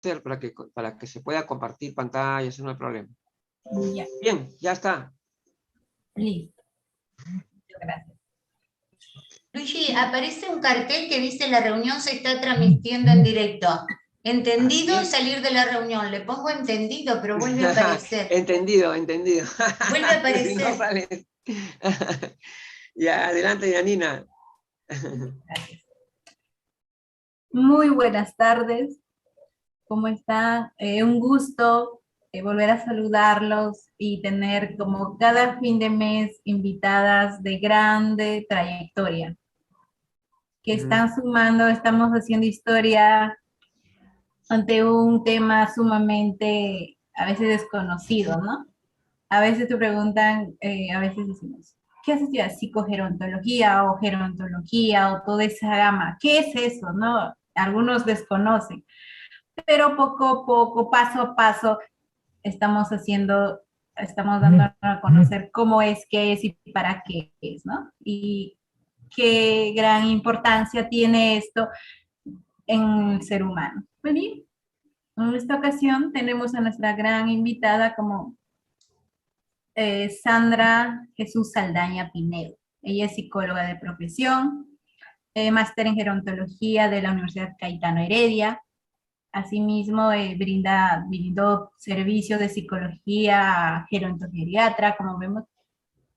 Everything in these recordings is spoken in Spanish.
hacer para que se pueda compartir pantalla, eso no hay problema. Ya. Bien, ya está. Listo. Muchas gracias. Luigi, aparece un cartel que dice la reunión se está transmitiendo en directo. Entendido y salir de la reunión. Le pongo entendido, pero vuelve a aparecer. Entendido, entendido. Vuelve a aparecer. Si no sale. Ya, adelante, Yanina. Gracias. Muy buenas tardes. ¿Cómo están? Un gusto volver a saludarlos y tener como cada fin de mes invitadas de grande trayectoria que están sumando, estamos haciendo historia ante un tema sumamente a veces desconocido, ¿no? A veces te preguntan, a veces decimos, ¿qué haces ya? Psicogerontología o gerontología o toda esa gama. ¿Qué es eso, no? Algunos desconocen, pero poco a poco, paso a paso, estamos dando a conocer cómo es, qué es y para qué es, ¿no? Y qué gran importancia tiene esto en el ser humano. Pues bien, en esta ocasión tenemos a nuestra gran invitada como Sandra Jesús Saldaña Pinedo. Ella es psicóloga de profesión, máster en gerontología de la Universidad Cayetano Heredia. Asimismo, brindó servicios de psicología gerontogeriatra, como vemos,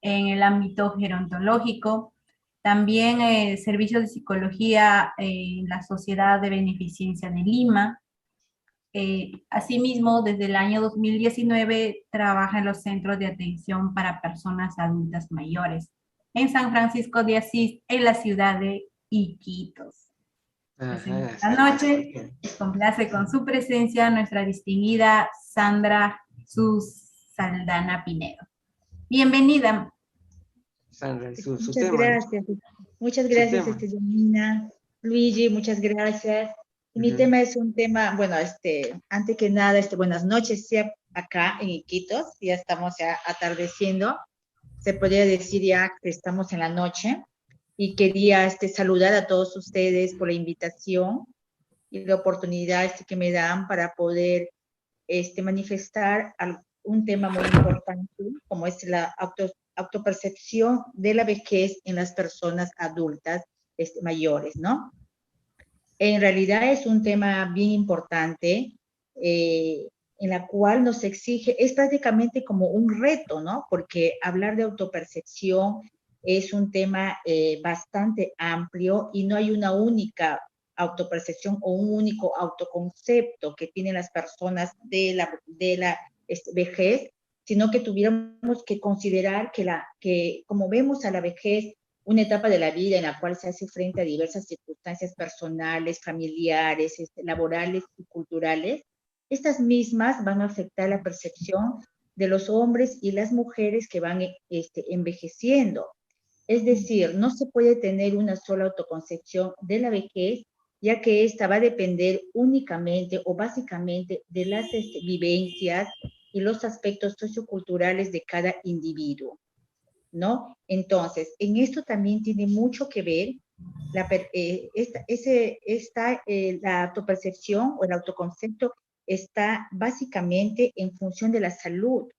en el ámbito gerontológico. También servicios de psicología en la Sociedad de Beneficencia de Lima. Asimismo, desde el año 2019 trabaja en los centros de atención para personas adultas mayores en San Francisco de Asís, en la ciudad de Iquitos. Esta noche complace con su presencia nuestra distinguida Sandra Sus Saldana Pinedo. Bienvenida. Sandra, su Muchas tema. gracias. Muchas gracias, Janina. Luigi, muchas gracias. Y mi tema es un tema, bueno, antes que nada, buenas noches, ya acá en Iquitos, ya estamos ya atardeciendo, se podría decir ya que estamos en la noche, y quería saludar a todos ustedes por la invitación y la oportunidad que me dan para poder manifestar un tema muy importante, como es la autopercepción de la vejez en las personas adultas mayores, ¿no? En realidad es un tema bien importante, en la cual nos exige, es prácticamente como un reto, ¿no? Porque hablar de autopercepción es un tema bastante amplio y no hay una única autopercepción o un único autoconcepto que tienen las personas de la vejez, sino que tuviéramos que considerar que como vemos a la vejez, una etapa de la vida en la cual se hace frente a diversas circunstancias personales, familiares, laborales y culturales, estas mismas van a afectar la percepción de los hombres y las mujeres que van envejeciendo. Es decir, no se puede tener una sola autoconcepción de la vejez, ya que esta va a depender únicamente o básicamente de las vivencias y los aspectos socioculturales de cada individuo, ¿no? Entonces, en esto también tiene mucho que ver la autopercepción o el autoconcepto está básicamente en función de la salud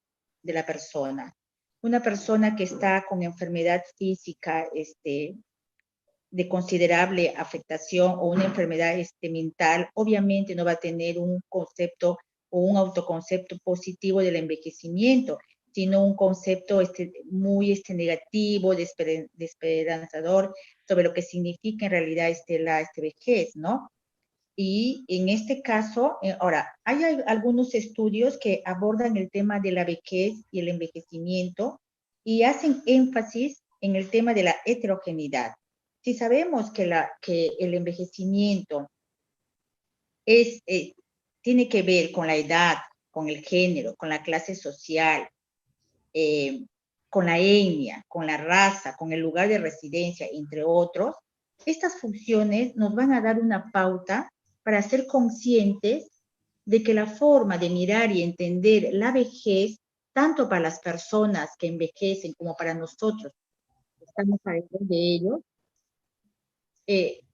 de la persona. Una persona que está con enfermedad física de considerable afectación o una enfermedad mental, obviamente no va a tener un concepto o un autoconcepto positivo del envejecimiento, sino un concepto muy negativo, desesperanzador, sobre lo que significa en realidad la vejez, ¿no? Y en este caso, ahora, hay algunos estudios que abordan el tema de la vejez y el envejecimiento y hacen énfasis en el tema de la heterogeneidad. Si sabemos que el envejecimiento tiene que ver con la edad, con el género, con la clase social, con la etnia, con la raza, con el lugar de residencia, entre otros, estas funciones nos van a dar una pauta para ser conscientes de que la forma de mirar y entender la vejez, tanto para las personas que envejecen como para nosotros, que estamos alrededor de ellos,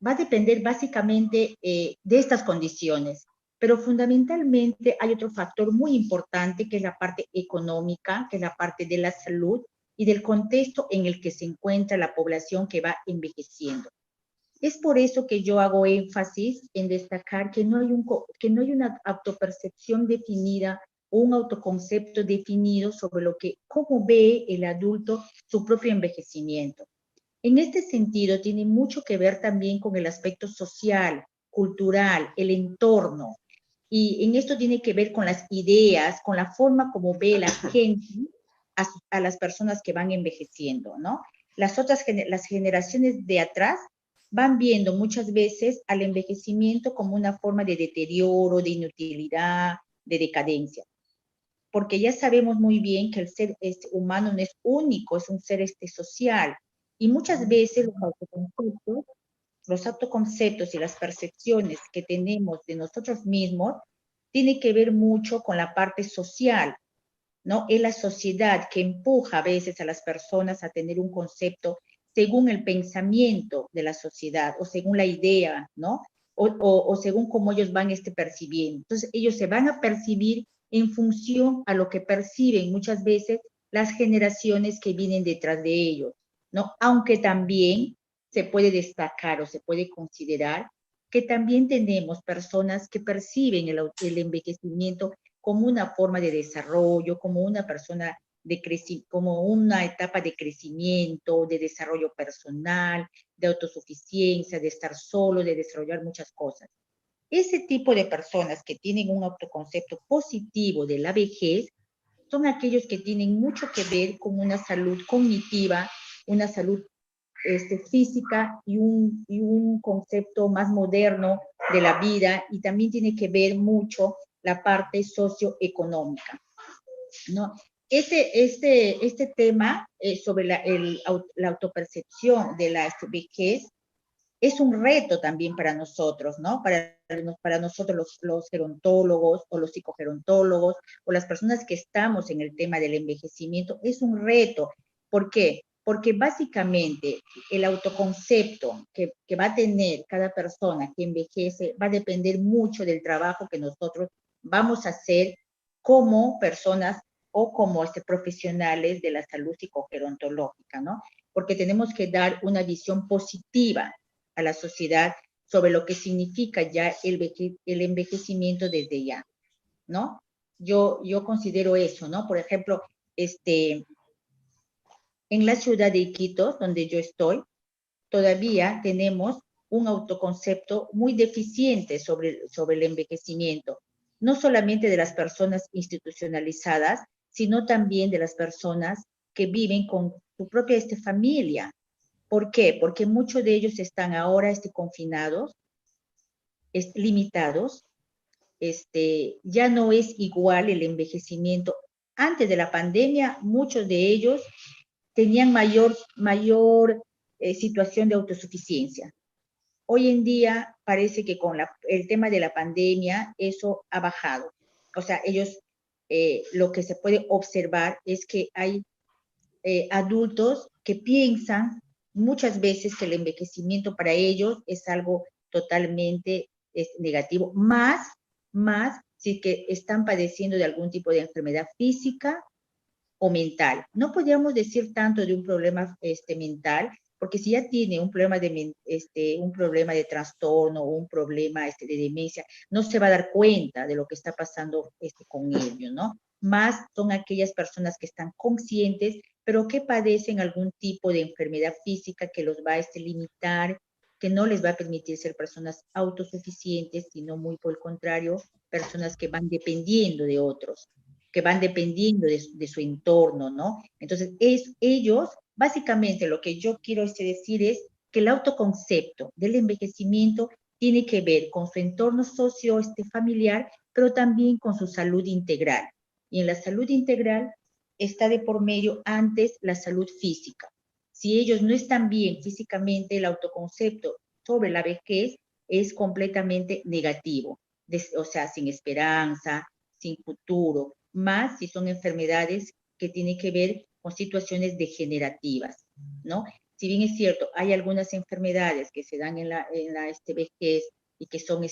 va a depender básicamente de estas condiciones. Pero fundamentalmente hay otro factor muy importante que es la parte económica, que es la parte de la salud y del contexto en el que se encuentra la población que va envejeciendo. Es por eso que yo hago énfasis en destacar que no hay una autopercepción definida o un autoconcepto definido sobre cómo ve el adulto su propio envejecimiento. En este sentido, tiene mucho que ver también con el aspecto social, cultural, el entorno. Y en esto tiene que ver con las ideas, con la forma como ve la gente a las personas que van envejeciendo, ¿no? Las generaciones de atrás van viendo muchas veces al envejecimiento como una forma de deterioro, de inutilidad, de decadencia. Porque ya sabemos muy bien que el ser humano no es único, es un ser social. Y muchas veces los autoconceptos y las percepciones que tenemos de nosotros mismos tiene que ver mucho con la parte social, ¿no? Es la sociedad que empuja a veces a las personas a tener un concepto según el pensamiento de la sociedad o según la idea, ¿no? O según cómo ellos van percibiendo. Entonces, ellos se van a percibir en función a lo que perciben muchas veces las generaciones que vienen detrás de ellos, ¿no? Aunque también se puede destacar o se puede considerar que también tenemos personas que perciben el envejecimiento como una forma de desarrollo, como una persona como una etapa de crecimiento, de desarrollo personal, de autosuficiencia, de estar solo, de desarrollar muchas cosas. Ese tipo de personas que tienen un autoconcepto positivo de la vejez son aquellos que tienen mucho que ver con una salud cognitiva, una salud física y un concepto más moderno de la vida, y también tiene que ver mucho la parte socioeconómica, ¿no? Este tema sobre la autopercepción de la vejez es un reto también para nosotros, ¿no? Para nosotros los gerontólogos o los psicogerontólogos o las personas que estamos en el tema del envejecimiento, es un reto. ¿Por qué? Porque básicamente el autoconcepto que va a tener cada persona que envejece va a depender mucho del trabajo que nosotros vamos a hacer como personas o como profesionales de la salud psicogerontológica, ¿no? Porque tenemos que dar una visión positiva a la sociedad sobre lo que significa ya el envejecimiento desde ya, ¿no? Yo considero eso, ¿no? Por ejemplo, en la ciudad de Iquitos, donde yo estoy, todavía tenemos un autoconcepto muy deficiente sobre el envejecimiento, no solamente de las personas institucionalizadas, sino también de las personas que viven con su propia familia. ¿Por qué? Porque muchos de ellos están ahora confinados, limitados, ya no es igual el envejecimiento. Antes de la pandemia, muchos de ellos tenían mayor situación de autosuficiencia. Hoy en día parece que con el tema de la pandemia eso ha bajado. O sea, ellos, lo que se puede observar es que hay adultos que piensan muchas veces que el envejecimiento para ellos es algo totalmente negativo, más si que están padeciendo de algún tipo de enfermedad física o mental. No podríamos decir tanto de un problema mental, porque si ya tiene un problema de trastorno o un problema de demencia, no se va a dar cuenta de lo que está pasando con ellos, ¿no? Más son aquellas personas que están conscientes, pero que padecen algún tipo de enfermedad física que los va a limitar, que no les va a permitir ser personas autosuficientes, sino muy por el contrario, personas que van dependiendo de otros, que van dependiendo de su entorno, ¿no? Entonces, ellos, básicamente lo que yo quiero decir es que el autoconcepto del envejecimiento tiene que ver con su entorno socio familiar, pero también con su salud integral. Y en la salud integral está de por medio antes la salud física. Si ellos no están bien físicamente, el autoconcepto sobre la vejez es completamente negativo, o sea, sin esperanza, sin futuro, más si son enfermedades que tienen que ver con situaciones degenerativas, ¿no? Si bien es cierto, hay algunas enfermedades que se dan en la vejez y que son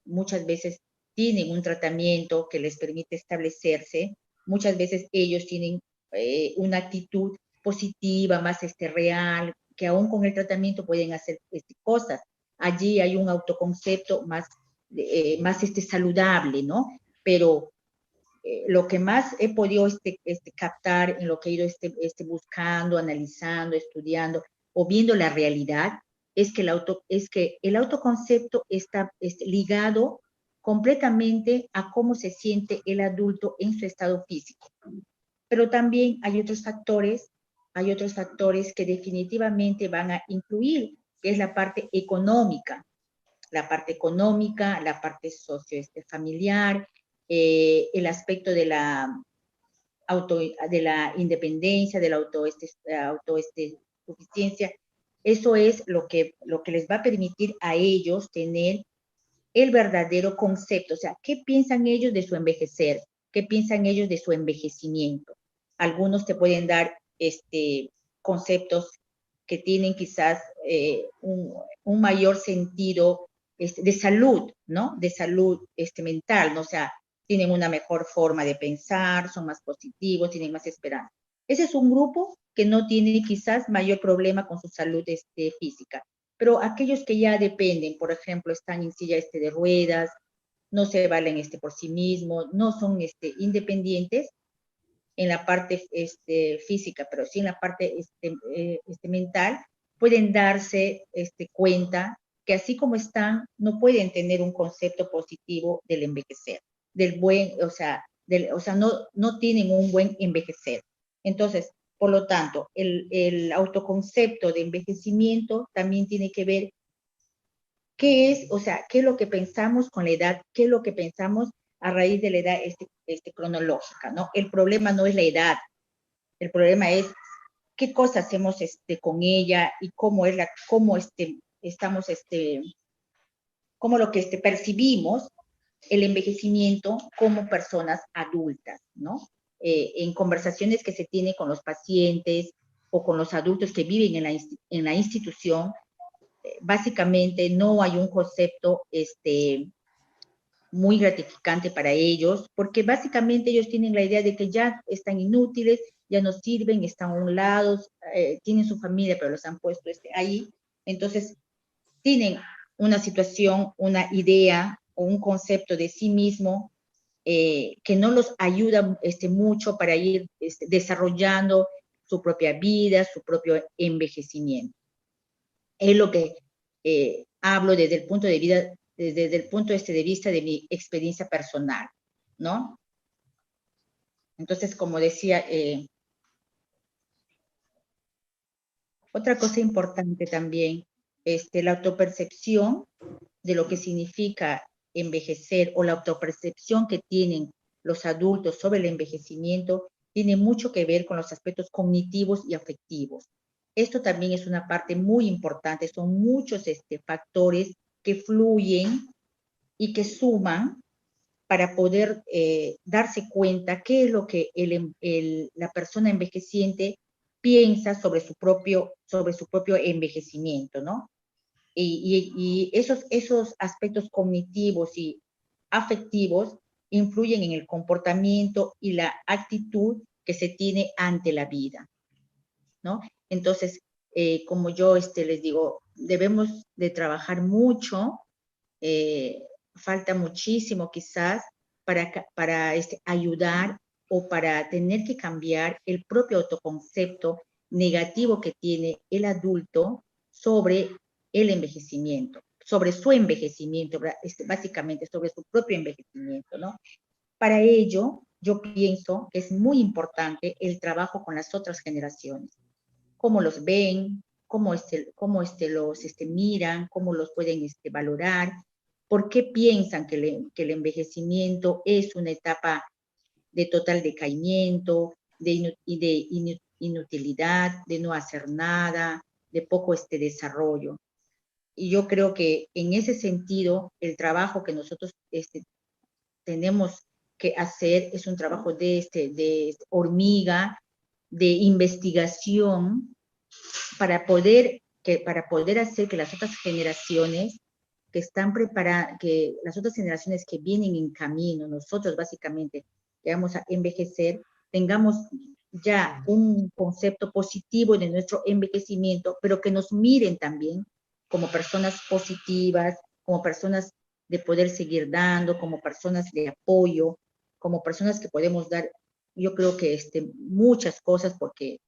muchas veces tienen un tratamiento que les permite establecerse, muchas veces ellos tienen una actitud positiva, más real, que aún con el tratamiento pueden hacer cosas. Allí hay un autoconcepto más saludable, ¿no? Pero lo que más he podido captar en lo que he ido buscando, analizando, estudiando o viendo la realidad, es que el autoconcepto está ligado completamente a cómo se siente el adulto en su estado físico. Pero también hay otros factores que definitivamente van a influir, que es la parte económica, la parte familiar, el aspecto de la independencia, de la autosuficiencia. Eso es lo que les va a permitir a ellos tener el verdadero concepto, o sea, ¿qué piensan ellos de su envejecer? ¿Qué piensan ellos de su envejecimiento? Algunos te pueden dar conceptos que tienen quizás un mayor sentido de salud, ¿no? De salud mental, ¿no? O sea, tienen una mejor forma de pensar, son más positivos, tienen más esperanza. Ese es un grupo que no tiene quizás mayor problema con su salud física. Pero aquellos que ya dependen, por ejemplo, están en silla de ruedas, no se valen por sí mismos, no son independientes en la parte física, pero sí en la parte mental, pueden darse cuenta que así como están, no pueden tener un concepto positivo del envejecer, no tienen un buen envejecer. Entonces, por lo tanto, el autoconcepto de envejecimiento también tiene que ver qué es lo que pensamos con la edad, qué es lo que pensamos a raíz de la edad cronológica, ¿no? El problema no es la edad, el problema es qué cosas hacemos con ella y cómo lo que percibimos el envejecimiento como personas adultas, ¿no? En conversaciones que se tienen con los pacientes o con los adultos que viven en la institución, básicamente no hay un concepto muy gratificante para ellos, porque básicamente ellos tienen la idea de que ya están inútiles, ya no sirven, están a un lado, tienen su familia, pero los han puesto ahí. Entonces, tienen una situación, una idea o un concepto de sí mismo que no los ayuda mucho para ir desarrollando su propia vida, su propio envejecimiento. Es lo que hablo desde el punto de vista de mi experiencia personal, ¿no? Entonces, como decía, otra cosa importante también, la autopercepción de lo que significa envejecer o la autopercepción que tienen los adultos sobre el envejecimiento tiene mucho que ver con los aspectos cognitivos y afectivos. Esto también es una parte muy importante, son muchos factores que fluyen y que suman para poder darse cuenta qué es lo que la persona envejeciente piensa sobre su propio envejecimiento, ¿no? Y esos aspectos cognitivos y afectivos influyen en el comportamiento y la actitud que se tiene ante la vida, ¿no? Entonces, como yo les digo, debemos de trabajar mucho, falta muchísimo quizás para ayudar o para tener que cambiar el propio autoconcepto negativo que tiene el adulto sobre el envejecimiento, sobre su envejecimiento, básicamente sobre su propio envejecimiento, ¿no? Para ello, yo pienso que es muy importante el trabajo con las otras generaciones. Cómo los ven, cómo los miran, cómo los pueden valorar, por qué piensan que el envejecimiento es una etapa de total decaimiento, de inutilidad, de no hacer nada, de poco desarrollo. Y yo creo que en ese sentido, el trabajo que nosotros tenemos que hacer es un trabajo de hormiga, de investigación, para poder hacer que las otras generaciones que están preparadas, que las otras generaciones que vienen en camino, nosotros básicamente, que vamos a envejecer, tengamos ya un concepto positivo de nuestro envejecimiento, pero que nos miren también como personas positivas, como personas de poder seguir dando, como personas de apoyo, como personas que podemos dar, yo creo que muchas cosas, porque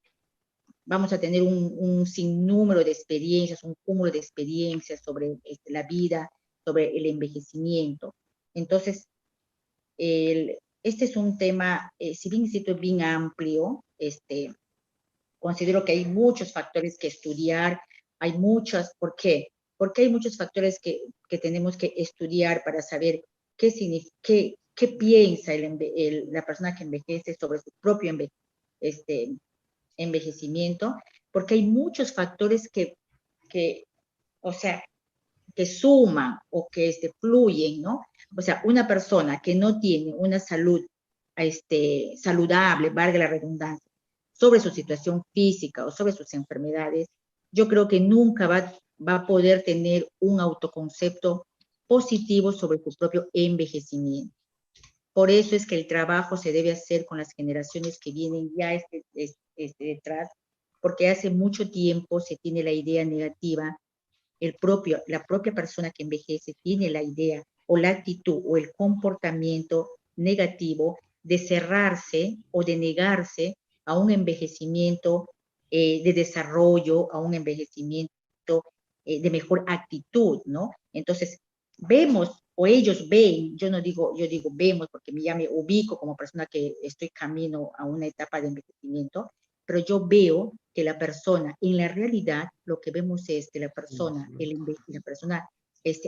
vamos a tener un sinnúmero de experiencias, un cúmulo de experiencias sobre la vida, sobre el envejecimiento. Entonces, este es un tema, si bien es bien amplio, considero que hay muchos factores que estudiar, hay muchas, ¿por qué? Porque hay muchos factores que tenemos que estudiar para saber qué piensa la persona que envejece sobre su propio envejecimiento, porque hay muchos factores o sea, que suman o que fluyen, ¿no? O sea, una persona que no tiene una salud saludable, valga la redundancia, sobre su situación física o sobre sus enfermedades, yo creo que nunca va a poder tener un autoconcepto positivo sobre su propio envejecimiento. Por eso es que el trabajo se debe hacer con las generaciones que vienen ya detrás, porque hace mucho tiempo se tiene la idea negativa, la propia persona que envejece tiene la idea o la actitud o el comportamiento negativo de cerrarse o de negarse a un envejecimiento de desarrollo, a un envejecimiento de mejor actitud, ¿no? Entonces, vemos o ellos ven, yo digo vemos porque ya me ubico como persona que estoy camino a una etapa de envejecimiento, pero yo veo que la persona, en la realidad, lo que vemos es que la persona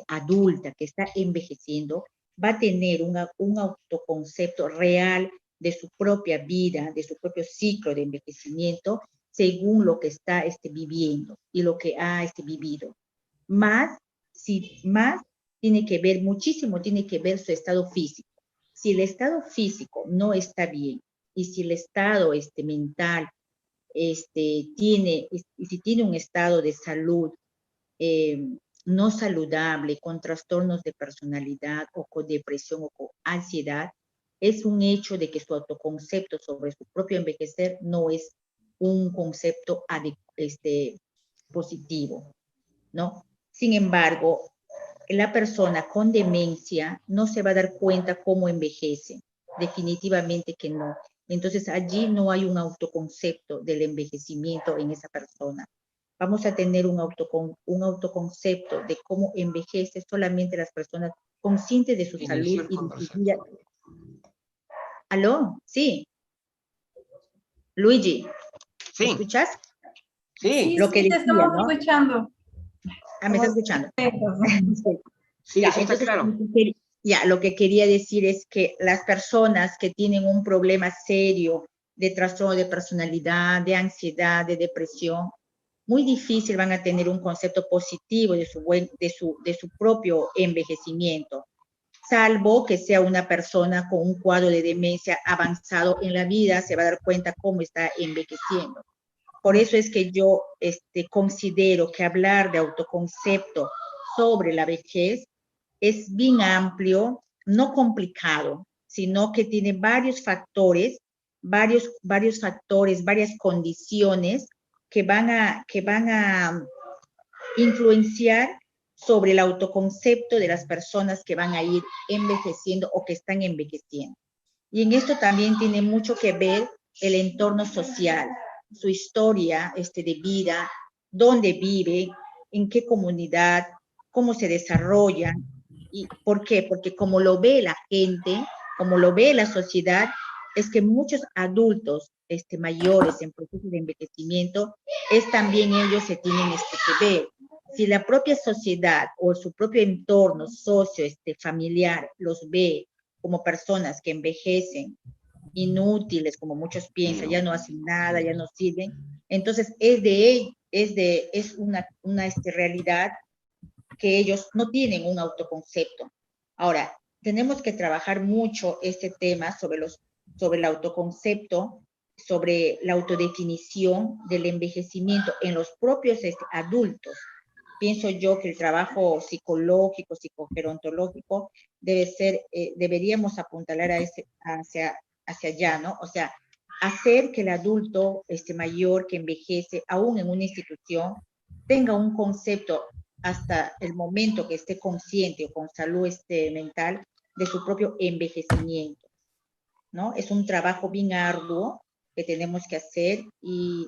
adulta que está envejeciendo va a tener un autoconcepto real de su propia vida, de su propio ciclo de envejecimiento, según lo que está viviendo y lo que ha vivido. Más tiene que ver, muchísimo tiene que ver su estado físico. Si el estado físico no está bien y si el estado mental si tiene un estado de salud no saludable, con trastornos de personalidad o con depresión o con ansiedad, es un hecho de que su autoconcepto sobre su propio envejecer no es un concepto positivo, ¿no? Sin embargo, la persona con demencia no se va a dar cuenta cómo envejece, definitivamente que no. Entonces allí no hay un autoconcepto del envejecimiento en esa persona. Vamos a tener un autoconcepto de cómo envejece solamente las personas conscientes de su salud y de su vida. ¿Aló? Sí. Luigi, ¿me escuchas? Sí. Lo que decía, te estamos escuchando. Ah, ¿me estás escuchando? Sí, eso está claro. Lo que quería decir es que las personas que tienen un problema serio de trastorno de personalidad, de ansiedad, de depresión, muy difícil van a tener un concepto positivo de su propio envejecimiento, salvo que sea una persona con un cuadro de demencia avanzado en la vida, se va a dar cuenta cómo está envejeciendo. Por eso es que yo considero que hablar de autoconcepto sobre la vejez es bien amplio, no complicado, sino que tiene varios factores, varias condiciones que van a influenciar sobre el autoconcepto de las personas que van a ir envejeciendo o que están envejeciendo. Y en esto también tiene mucho que ver el entorno social, su historia de vida, dónde vive, en qué comunidad, cómo se desarrolla. ¿Y por qué? Porque como lo ve la gente, como lo ve la sociedad, es que muchos adultos mayores en proceso de envejecimiento, también ellos se tienen que ver. Si la propia sociedad o su propio entorno socio familiar los ve como personas que envejecen, inútiles, como muchos piensan, ya no hacen nada, ya no sirven, entonces es una realidad que ellos no tienen un autoconcepto. Ahora, tenemos que trabajar mucho este tema sobre el autoconcepto, sobre la autodefinición del envejecimiento en los propios adultos, pienso yo que el trabajo psicológico, psicogerontológico, deberíamos apuntalar hacia allá, ¿no? O sea, hacer que el adulto mayor que envejece, aún en una institución, tenga un concepto hasta el momento que esté consciente o con salud mental de su propio envejecimiento, ¿no? Es un trabajo bien arduo que tenemos que hacer, y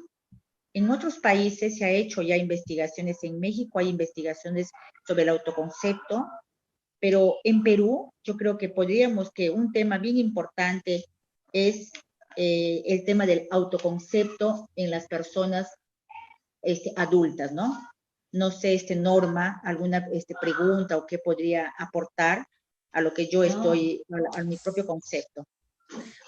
en otros países se ha hecho ya investigaciones. En México hay investigaciones sobre el autoconcepto, pero en Perú yo creo que un tema bien importante es el tema del autoconcepto en las personas adultas, ¿no? No sé, Norma, alguna pregunta o qué podría aportar a lo que yo estoy, a mi propio concepto.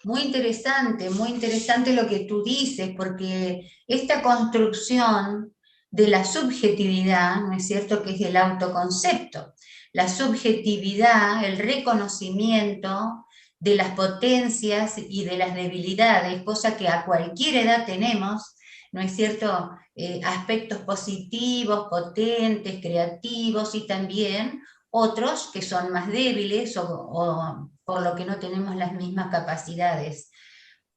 Muy interesante lo que tú dices, porque esta construcción de la subjetividad, ¿no es cierto?, que es el autoconcepto, la subjetividad, el reconocimiento de las potencias y de las debilidades, cosa que a cualquier edad tenemos, ¿no es cierto?, aspectos positivos, potentes, creativos, y también otros que son más débiles o por lo que no tenemos las mismas capacidades.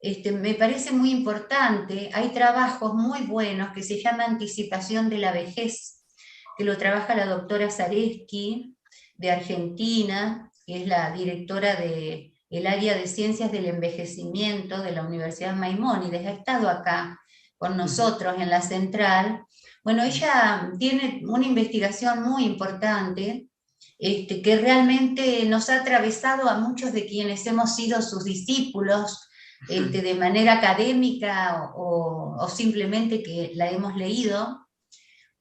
Me parece muy importante, hay trabajos muy buenos que se llama Anticipación de la Vejez, que lo trabaja la doctora Zareski, de Argentina, que es la directora del área de Ciencias del Envejecimiento de la Universidad Maimónides, ha estado acá con nosotros en la central. Bueno, ella tiene una investigación muy importante, que realmente nos ha atravesado a muchos de quienes hemos sido sus discípulos, de manera académica o simplemente que la hemos leído,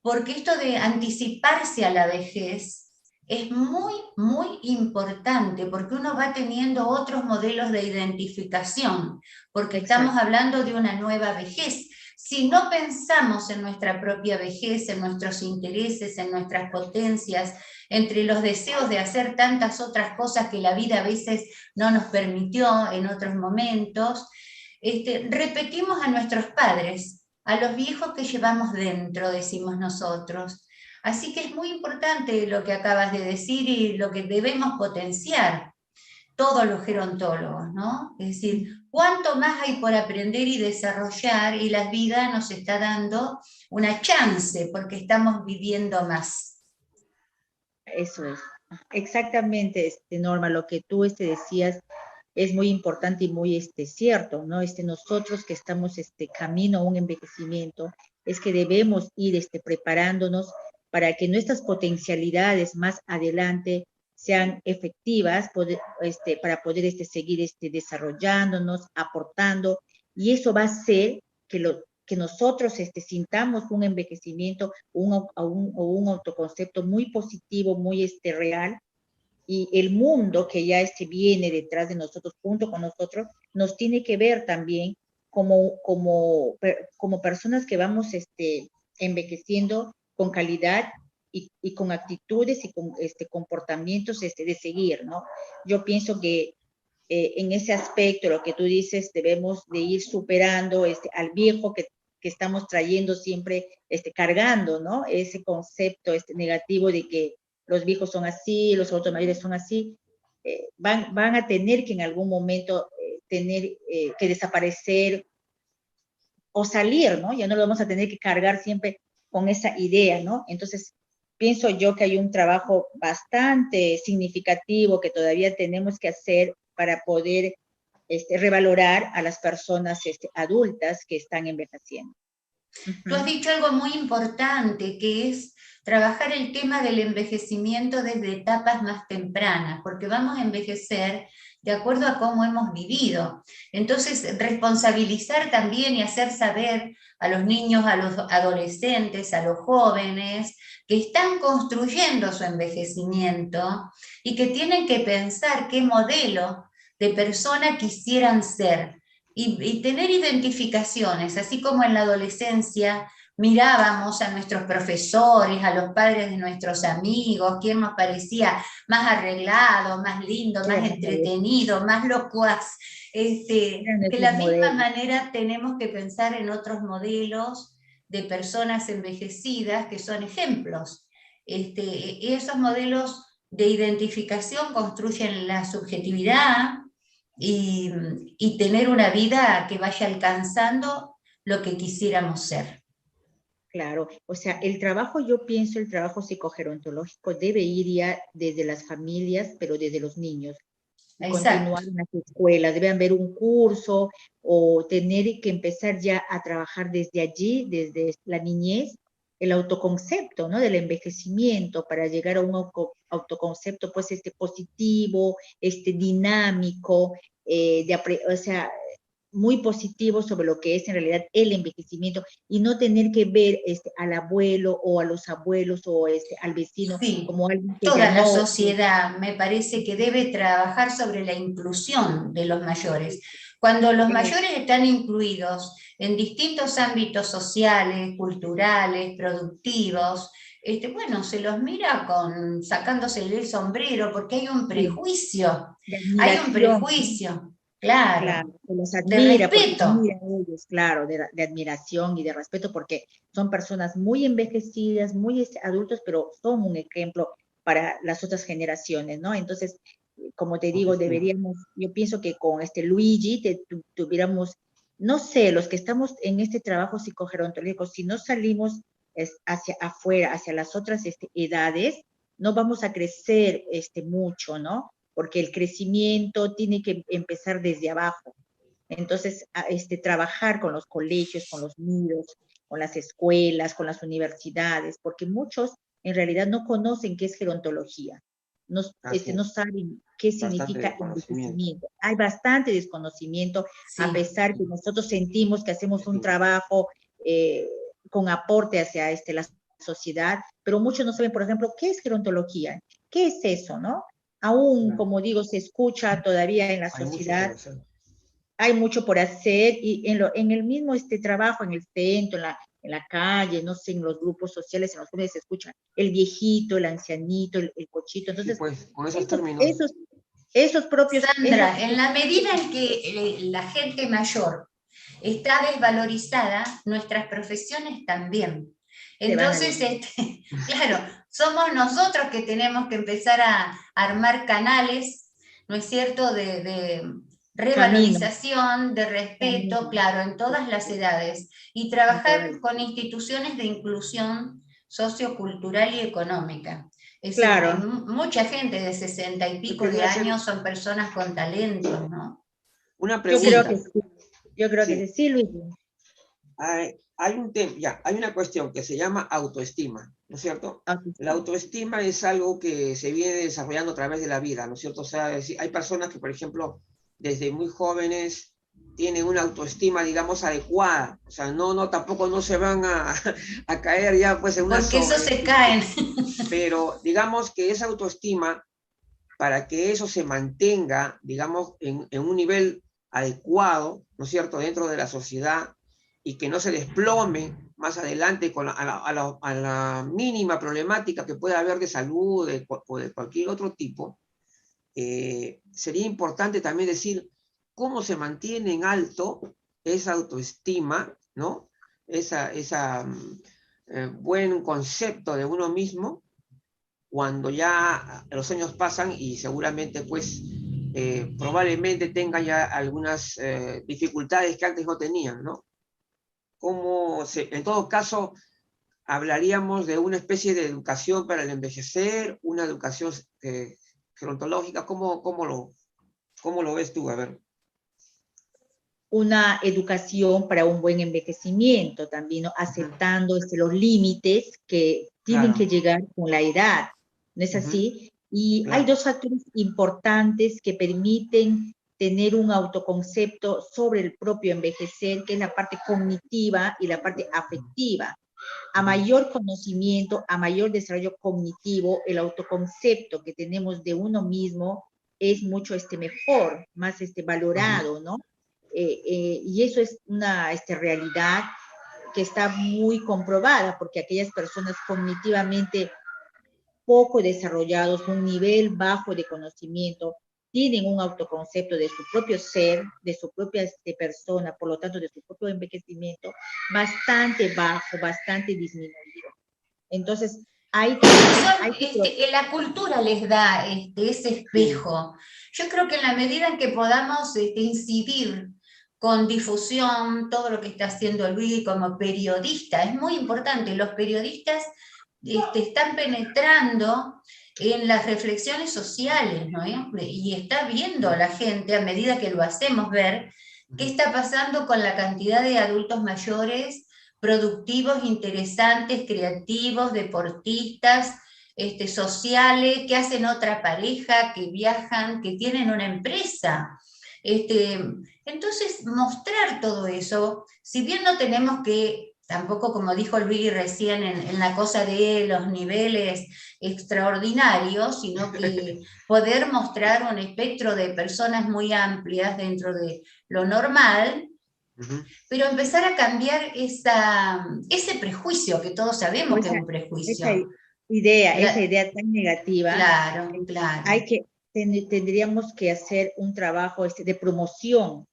porque esto de anticiparse a la vejez es muy, muy importante, porque uno va teniendo otros modelos de identificación, porque estamos hablando de una nueva vejez. Si no pensamos en nuestra propia vejez, en nuestros intereses, en nuestras potencias, entre los deseos de hacer tantas otras cosas que la vida a veces no nos permitió en otros momentos, repetimos a nuestros padres, a los viejos que llevamos dentro, decimos nosotros. Así que es muy importante lo que acabas de decir y lo que debemos potenciar todos los gerontólogos, ¿no? Es decir, cuánto más hay por aprender y desarrollar, y la vida nos está dando una chance porque estamos viviendo más. Eso es, exactamente, Norma, lo que tú decías es muy importante y muy cierto, ¿no? Nosotros que estamos camino a un envejecimiento, es que debemos ir preparándonos para que nuestras potencialidades más adelante sean efectivas, para poder seguir desarrollándonos, aportando, y eso va a hacer que nosotros sintamos un envejecimiento o un autoconcepto muy positivo, muy real, y el mundo que ya viene detrás de nosotros, junto con nosotros, nos tiene que ver también como personas que vamos envejeciendo con calidad y con actitudes y con comportamientos de seguir, ¿no? Yo pienso que en ese aspecto, lo que tú dices, debemos de ir superando al viejo que estamos trayendo siempre, cargando, ¿no? Ese concepto negativo de que los viejos son así, los adultos mayores son así. Van a tener que en algún momento tener que desaparecer o salir, ¿no? Ya no lo vamos a tener que cargar siempre con esa idea, ¿no? Entonces, pienso yo que hay un trabajo bastante significativo que todavía tenemos que hacer para poder revalorar a las personas adultas que están envejeciendo. Tú has dicho algo muy importante, que es trabajar el tema del envejecimiento desde etapas más tempranas, porque vamos a envejecer de acuerdo a cómo hemos vivido. Entonces, responsabilizar también y hacer saber a los niños, a los adolescentes, a los jóvenes, que están construyendo su envejecimiento y que tienen que pensar qué modelo de persona quisieran ser. Y tener identificaciones, así como en la adolescencia mirábamos a nuestros profesores, a los padres de nuestros amigos, quién nos parecía más arreglado, más lindo, más entretenido, más locuaz. De la misma manera tenemos que pensar en otros modelos de personas envejecidas que son ejemplos esos modelos de identificación construyen la subjetividad y tener una vida que vaya alcanzando lo que quisiéramos ser. Claro, o sea, el trabajo, yo pienso, el trabajo psicogerontológico debe ir ya desde las familias, pero desde los niños, y Exacto. continuar en las escuelas. Debe haber un curso o tener que empezar ya a trabajar desde allí, desde la niñez, el autoconcepto, ¿no? Del envejecimiento para llegar a un autoconcepto, pues, positivo, dinámico, o sea, muy positivo sobre lo que es en realidad el envejecimiento y no tener que ver al abuelo o a los abuelos o al vecino Sí, como alguien que ya toda la no. sociedad me parece que debe trabajar sobre la inclusión de los mayores. Cuando los mayores están incluidos en distintos ámbitos sociales, culturales, productivos, bueno, se los mira sacándosele el sombrero porque hay un prejuicio, De hay un admiración, prejuicio, claro, claro, que los de admira, porque respeto. admira a ellos, claro, de admiración y de respeto, porque son personas muy envejecidas, muy adultos, pero son un ejemplo para las otras generaciones, ¿no? Entonces, como te digo, Autoestima. deberíamos, yo pienso que con Luigi tuviéramos, no sé, los que estamos en este trabajo psicogerontológico, si no salimos hacia afuera, hacia las otras edades, no vamos a crecer mucho, ¿no? Porque el crecimiento tiene que empezar desde abajo. Entonces, trabajar con los colegios, con los niños, con las escuelas, con las universidades, porque muchos en realidad no conocen qué es gerontología, no, Así no es. saben qué Bastante significa desconocimiento. envejecimiento. Hay bastante desconocimiento, a Sí. pesar que nosotros sentimos que hacemos un Sí. trabajo con aporte hacia la sociedad, pero muchos no saben, por ejemplo, qué es gerontología, qué es eso, ¿no? Aún, Claro. como digo, se escucha todavía en la Hay mucho por sociedad, hacer. hay mucho por hacer y en el mismo trabajo, en el centro, en la calle, no sé, en los grupos sociales, en los jóvenes se escucha el viejito, el ancianito, el cochito. Sí, Entonces, pues, con esos esos, términos. esos, esos propios, Sandra, en la medida en que la gente mayor está desvalorizada, nuestras profesiones también. se van a Entonces, claro, somos nosotros que tenemos que empezar a armar canales, ¿no es cierto?, de caminos, revalorización, de respeto, caminos, claro, en todas las edades, y en todas trabajar las- con instituciones de inclusión sociocultural y económica. Es decir, Claro, mucha gente de 60 y Yo pico de quería hacer años son personas con talentos, ¿no? una yo creo que pregunta. sí, yo creo que Sí. sí, sí, Luis. Hay un tema, ya, hay una cuestión que se llama autoestima, ¿no es cierto? La autoestima es algo que se viene desarrollando a través de la vida, ¿no es cierto? O sea, hay personas que, por ejemplo, desde muy jóvenes tienen una autoestima, digamos, adecuada. O sea, tampoco no se van a caer ya pues en una Porque eso se caen. Pero digamos que esa autoestima, para que eso se mantenga, digamos, en un nivel adecuado, ¿no es cierto?, dentro de la sociedad, y que no se desplome más adelante a la mínima problemática que pueda haber de salud o de cualquier otro tipo, sería importante también decir cómo se mantiene en alto esa autoestima, ¿no? Esa buen concepto de uno mismo cuando ya los años pasan y seguramente pues probablemente tengan ya algunas dificultades que antes no tenían, ¿no? En todo caso, hablaríamos de una especie de educación para el envejecer, una educación gerontológica. ¿Cómo lo ves tú? A ver. Una educación para un buen envejecimiento también, ¿no? Aceptando los límites que tienen Claro. que llegar con la edad, ¿no es así? Y Claro. hay dos factores importantes que permiten tener un autoconcepto sobre el propio envejecer, que es la parte cognitiva y la parte afectiva. A mayor conocimiento, a mayor desarrollo cognitivo, el autoconcepto que tenemos de uno mismo es mucho mejor, más valorado, ¿no? Y eso es una realidad que está muy comprobada, porque aquellas personas cognitivamente poco desarrollados, un nivel bajo de conocimiento, tienen un autoconcepto de su propio ser, de su propia persona, por lo tanto de su propio envejecimiento, bastante bajo, bastante disminuido. Entonces, la cultura les da ese espejo. Yo creo que en la medida en que podamos incidir con difusión, todo lo que está haciendo Luis como periodista, es muy importante, los periodistas están penetrando en las reflexiones sociales, ¿no? Y está viendo a la gente, a medida que lo hacemos ver, qué está pasando con la cantidad de adultos mayores productivos, interesantes, creativos, deportistas, sociales, que hacen otra pareja, que viajan, que tienen una empresa. Entonces, mostrar todo eso, si bien no tenemos que, tampoco como dijo Luis recién en la cosa de los niveles extraordinarios, sino que poder mostrar un espectro de personas muy amplias dentro de lo normal, pero empezar a cambiar ese prejuicio, que todos sabemos que es un prejuicio. Esa idea tan negativa. Claro, claro. Tendríamos que hacer un trabajo de promoción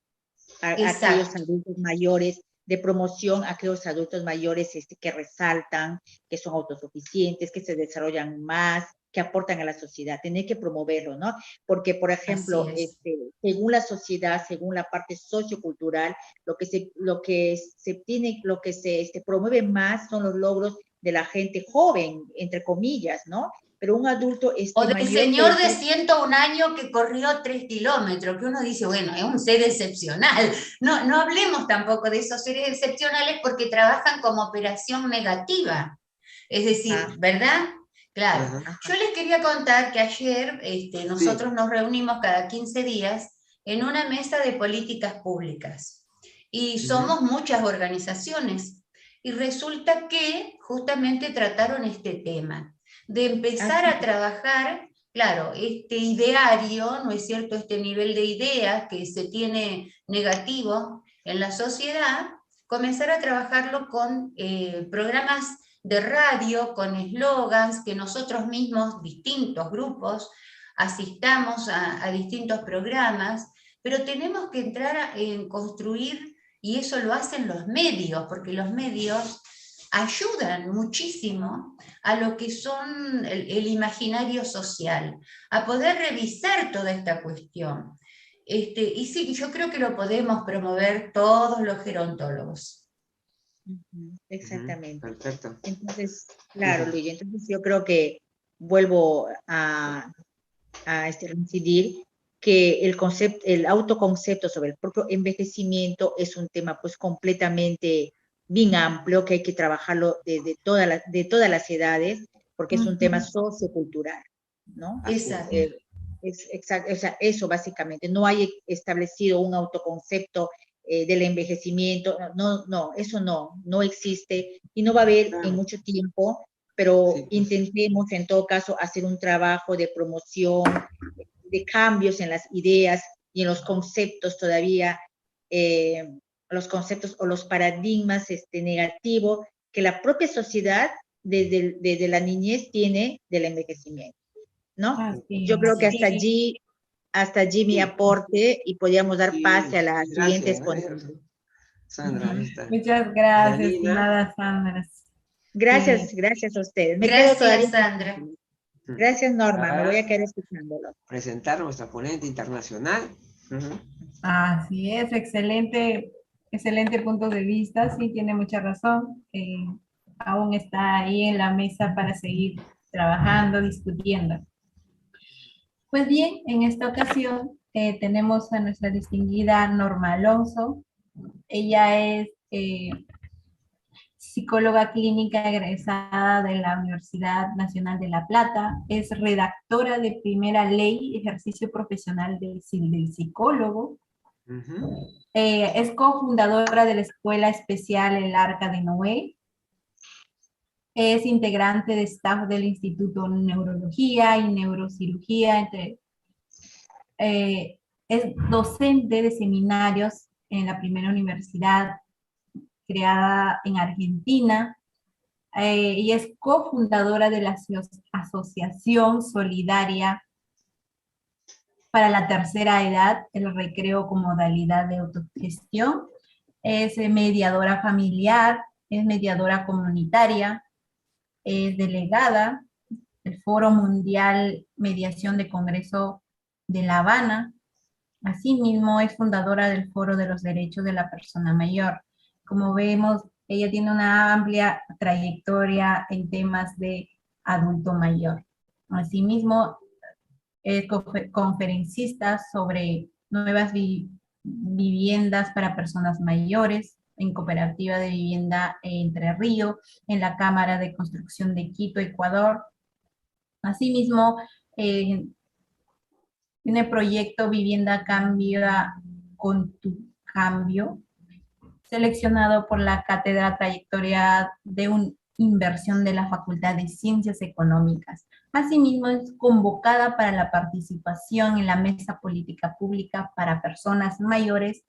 a aquellos adultos mayores, de promoción a aquellos adultos mayores que resaltan, que son autosuficientes, que se desarrollan más, que aportan a la sociedad. Tener que promoverlo, ¿no? Porque, por ejemplo, según la sociedad, según la parte sociocultural, lo que se promueve más son los logros de la gente joven, entre comillas, ¿no? Pero un adulto o del señor de 101 años que corrió 3 kilómetros, que uno dice, bueno, es un ser excepcional. No hablemos tampoco de esos seres excepcionales porque trabajan como operación negativa. Es decir, ¿verdad? Claro. Yo les quería contar que ayer nosotros nos reunimos cada 15 días en una mesa de políticas públicas. Y somos muchas organizaciones. Y resulta que justamente trataron este tema, de empezar a trabajar, claro, este ideario, ¿no es cierto?, este nivel de ideas que se tiene negativo en la sociedad, comenzar a trabajarlo con programas de radio, con eslogans, que nosotros mismos, distintos grupos, asistamos a distintos programas, pero tenemos que entrar en construir, y eso lo hacen los medios, porque los medios ayudan muchísimo a lo que son el imaginario social, a poder revisar toda esta cuestión. Y sí, yo creo que lo podemos promover todos los gerontólogos. Exactamente. Perfecto. Entonces, claro, Luigi, entonces yo creo que vuelvo a reincidir que el autoconcepto sobre el propio envejecimiento es un tema pues completamente bien amplio, que hay que trabajarlo de todas las edades, porque es un tema sociocultural, ¿no? Exacto. Exacto, o sea, eso básicamente, no hay establecido un autoconcepto del envejecimiento, eso no existe y no va a haber en mucho tiempo, pero intentemos en todo caso hacer un trabajo de promoción, de cambios en las ideas y en los conceptos todavía, los conceptos o los paradigmas negativos que la propia sociedad desde la niñez tiene del envejecimiento, ¿no? Yo creo que hasta allí mi aporte y podríamos dar pase a las siguientes ponencias. Sandra, muchas gracias, estimada Sandra. Gracias a ustedes. Gracias, Sandra. Gracias, Norma. Me voy a quedar escuchándolo. Presentar a nuestra ponente internacional. Así es, excelente punto de vista. Sí, tiene mucha razón. Aún está ahí en la mesa para seguir trabajando, discutiendo. Pues bien, en esta ocasión tenemos a nuestra distinguida Norma Alonso. Ella es psicóloga clínica egresada de la Universidad Nacional de La Plata, es redactora de primera ley, ejercicio profesional del psicólogo, es cofundadora de la Escuela Especial El Arca de Noé, es integrante de staff del Instituto de Neurología y Neurocirugía, es docente de seminarios en la primera universidad creada en Argentina, y es cofundadora de la Asociación Solidaria para la Tercera Edad, el recreo como modalidad de autogestión, es mediadora familiar, es mediadora comunitaria, es delegada del Foro Mundial Mediación de Congreso de La Habana. Asimismo, es fundadora del Foro de los Derechos de la Persona Mayor. Como vemos, ella tiene una amplia trayectoria en temas de adulto mayor. Asimismo, es conferencista sobre nuevas viviendas para personas mayores en Cooperativa de Vivienda Entre Ríos, en la Cámara de Construcción de Quito, Ecuador. Asimismo, tiene proyecto Vivienda Cambia con tu Cambio, seleccionado por la Cátedra Trayectoria de Inversión de la Facultad de Ciencias Económicas. Asimismo, es convocada para la participación en la Mesa Política Pública para Personas Mayores,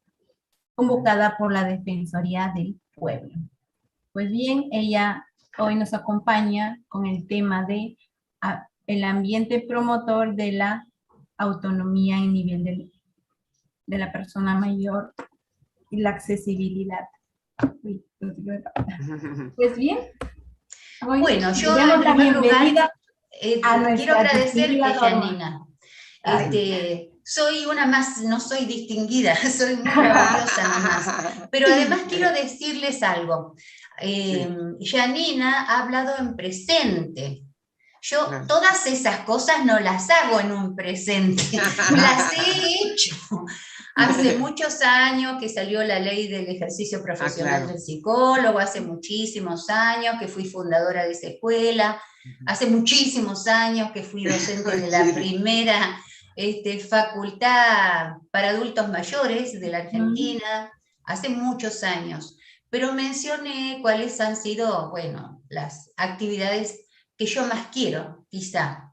convocada por la Defensoría del Pueblo. Pues bien, ella hoy nos acompaña con el tema de el ambiente promotor de la autonomía en nivel de la persona mayor y la accesibilidad. Pues bien, hoy bueno, yo damos la bienvenida a nuestra quiero agradecerte, Janina. Soy una más, no soy distinguida, soy muy laboriosa nomás. Pero además quiero decirles algo. Janina ha hablado en presente. Yo todas esas cosas no las hago en un presente, las he hecho. Hace muchos años que salió la ley del ejercicio profesional del psicólogo, hace muchísimos años que fui fundadora de esa escuela, hace muchísimos años que fui docente de la primera facultad para adultos mayores de la Argentina, hace muchos años. Pero mencioné cuáles han sido, bueno, las actividades que yo más quiero, quizá.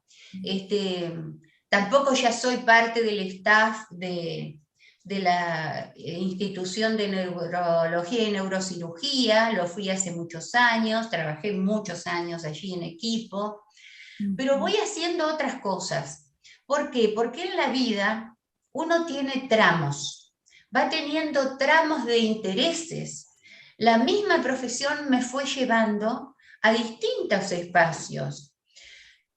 Tampoco ya soy parte del staff de la institución de neurología y neurocirugía, lo fui hace muchos años, trabajé muchos años allí en equipo, pero voy haciendo otras cosas. ¿Por qué? Porque en la vida uno tiene tramos, va teniendo tramos de intereses. La misma profesión me fue llevando a distintos espacios.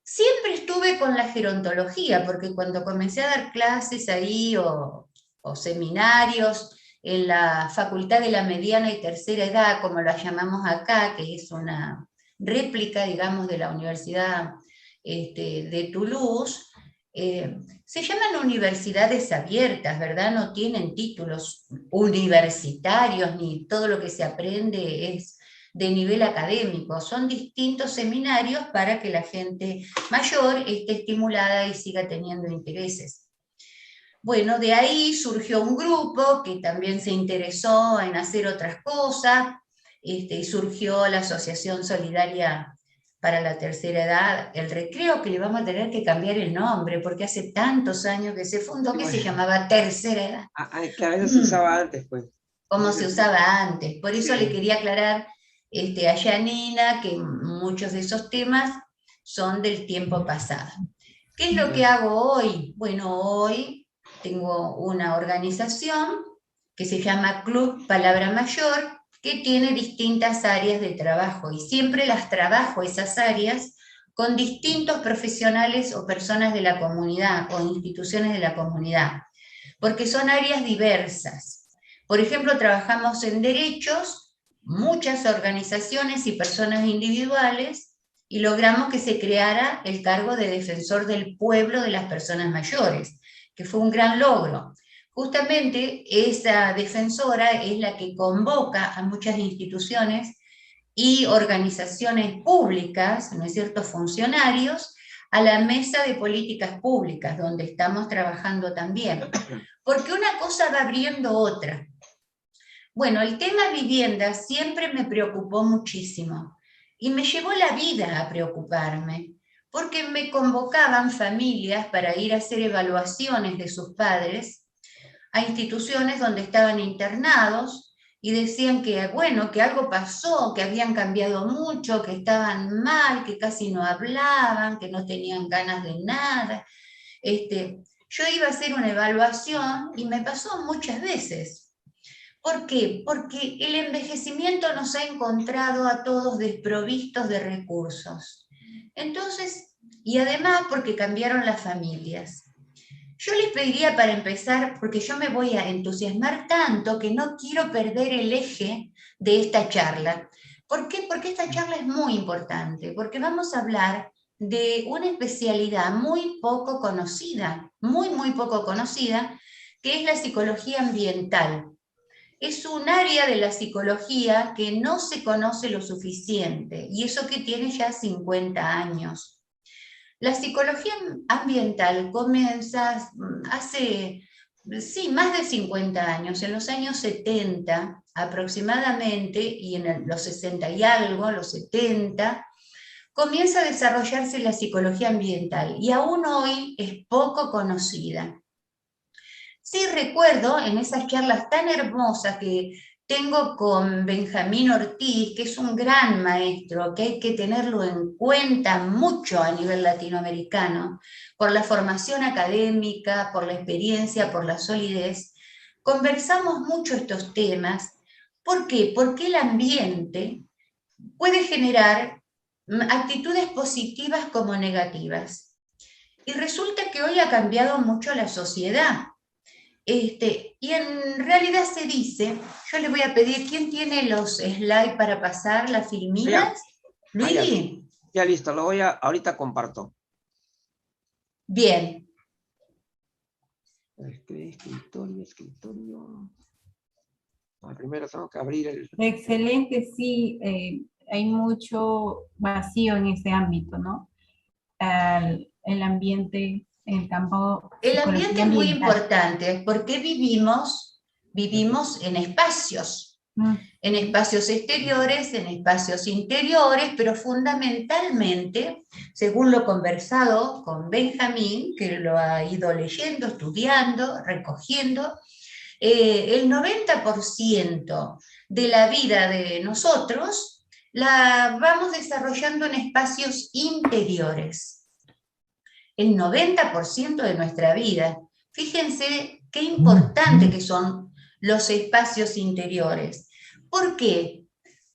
Siempre estuve con la gerontología, porque cuando comencé a dar clases ahí o seminarios en la Facultad de la Mediana y Tercera Edad, como la llamamos acá, que es una réplica, digamos, de la Universidad de Toulouse, se llaman universidades abiertas, ¿verdad? No tienen títulos universitarios, ni todo lo que se aprende es de nivel académico, son distintos seminarios para que la gente mayor esté estimulada y siga teniendo intereses. Bueno, de ahí surgió un grupo que también se interesó en hacer otras cosas, y surgió la Asociación Solidaria para la Tercera Edad, el Recreo, que le vamos a tener que cambiar el nombre, porque hace tantos años que se fundó que se llamaba Tercera Edad. Que a veces se usaba antes, pues. Como se usaba antes, por eso le quería aclarar a Janina que muchos de esos temas son del tiempo pasado. ¿Qué es lo que hago hoy? Bueno, hoy tengo una organización que se llama Club Palabra Mayor, que tiene distintas áreas de trabajo, y siempre las trabajo esas áreas con distintos profesionales o personas de la comunidad o instituciones de la comunidad, porque son áreas diversas. Por ejemplo, trabajamos en derechos, muchas organizaciones y personas individuales, y logramos que se creara el cargo de defensor del pueblo de las personas mayores, que fue un gran logro. Justamente esa defensora es la que convoca a muchas instituciones y organizaciones públicas, ¿no es cierto?, funcionarios, a la mesa de políticas públicas, donde estamos trabajando también. Porque una cosa va abriendo otra. Bueno, el tema vivienda siempre me preocupó muchísimo, y me llevó la vida a preocuparme, porque me convocaban familias para ir a hacer evaluaciones de sus padres a instituciones donde estaban internados, y decían que, bueno, que algo pasó, que habían cambiado mucho, que estaban mal, que casi no hablaban, que no tenían ganas de nada. Yo iba a hacer una evaluación y me pasó muchas veces, ¿Por qué? Porque el envejecimiento nos ha encontrado a todos desprovistos de recursos. Entonces, y además porque cambiaron las familias. Yo les pediría para empezar, porque yo me voy a entusiasmar tanto que no quiero perder el eje de esta charla. ¿Por qué? Porque esta charla es muy importante, porque vamos a hablar de una especialidad muy poco conocida, muy poco conocida, que es la psicología ambiental. Es un área de la psicología que no se conoce lo suficiente, y eso que tiene ya 50 años. La psicología ambiental comienza hace, sí, más de 50 años, en los años 70 aproximadamente, y en los 60 y algo, los 70, comienza a desarrollarse la psicología ambiental, y aún hoy es poco conocida. Sí recuerdo en esas charlas tan hermosas que tengo con Benjamín Ortiz, que es un gran maestro, que hay que tenerlo en cuenta mucho a nivel latinoamericano, por la formación académica, por la experiencia, por la solidez. Conversamos mucho estos temas. ¿Por qué? Porque el ambiente puede generar actitudes positivas como negativas. Y resulta que hoy ha cambiado mucho la sociedad. Y en realidad se dice, yo le voy a pedir, ¿quién tiene los slides para pasar, las filminas? Luigi. Ya listo, lo voy a, ahorita comparto. Bien. Escritorio. Primero tengo que abrir el... Excelente, sí, hay mucho vacío en ese ámbito, ¿no? El ambiente, el campo... El ambiente es muy importante porque vivimos en espacios exteriores, en espacios interiores, pero fundamentalmente, según lo conversado con Benjamín, que lo ha ido leyendo, estudiando, recogiendo, el 90% de la vida de nosotros la vamos desarrollando en espacios interiores. El 90% de nuestra vida. Fíjense qué importante que son los espacios interiores. ¿Por qué?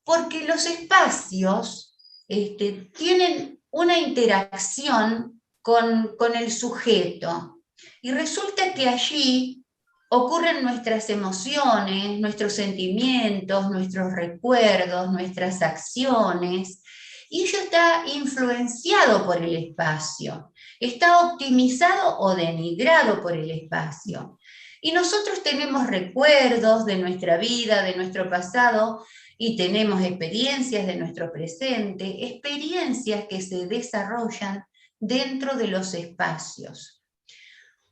Porque los espacios tienen una interacción con el sujeto. Y resulta que allí ocurren nuestras emociones, nuestros sentimientos, nuestros recuerdos, nuestras acciones, y ello está influenciado por el espacio, está optimizado o denigrado por el espacio. Y nosotros tenemos recuerdos de nuestra vida, de nuestro pasado, y tenemos experiencias de nuestro presente, experiencias que se desarrollan dentro de los espacios.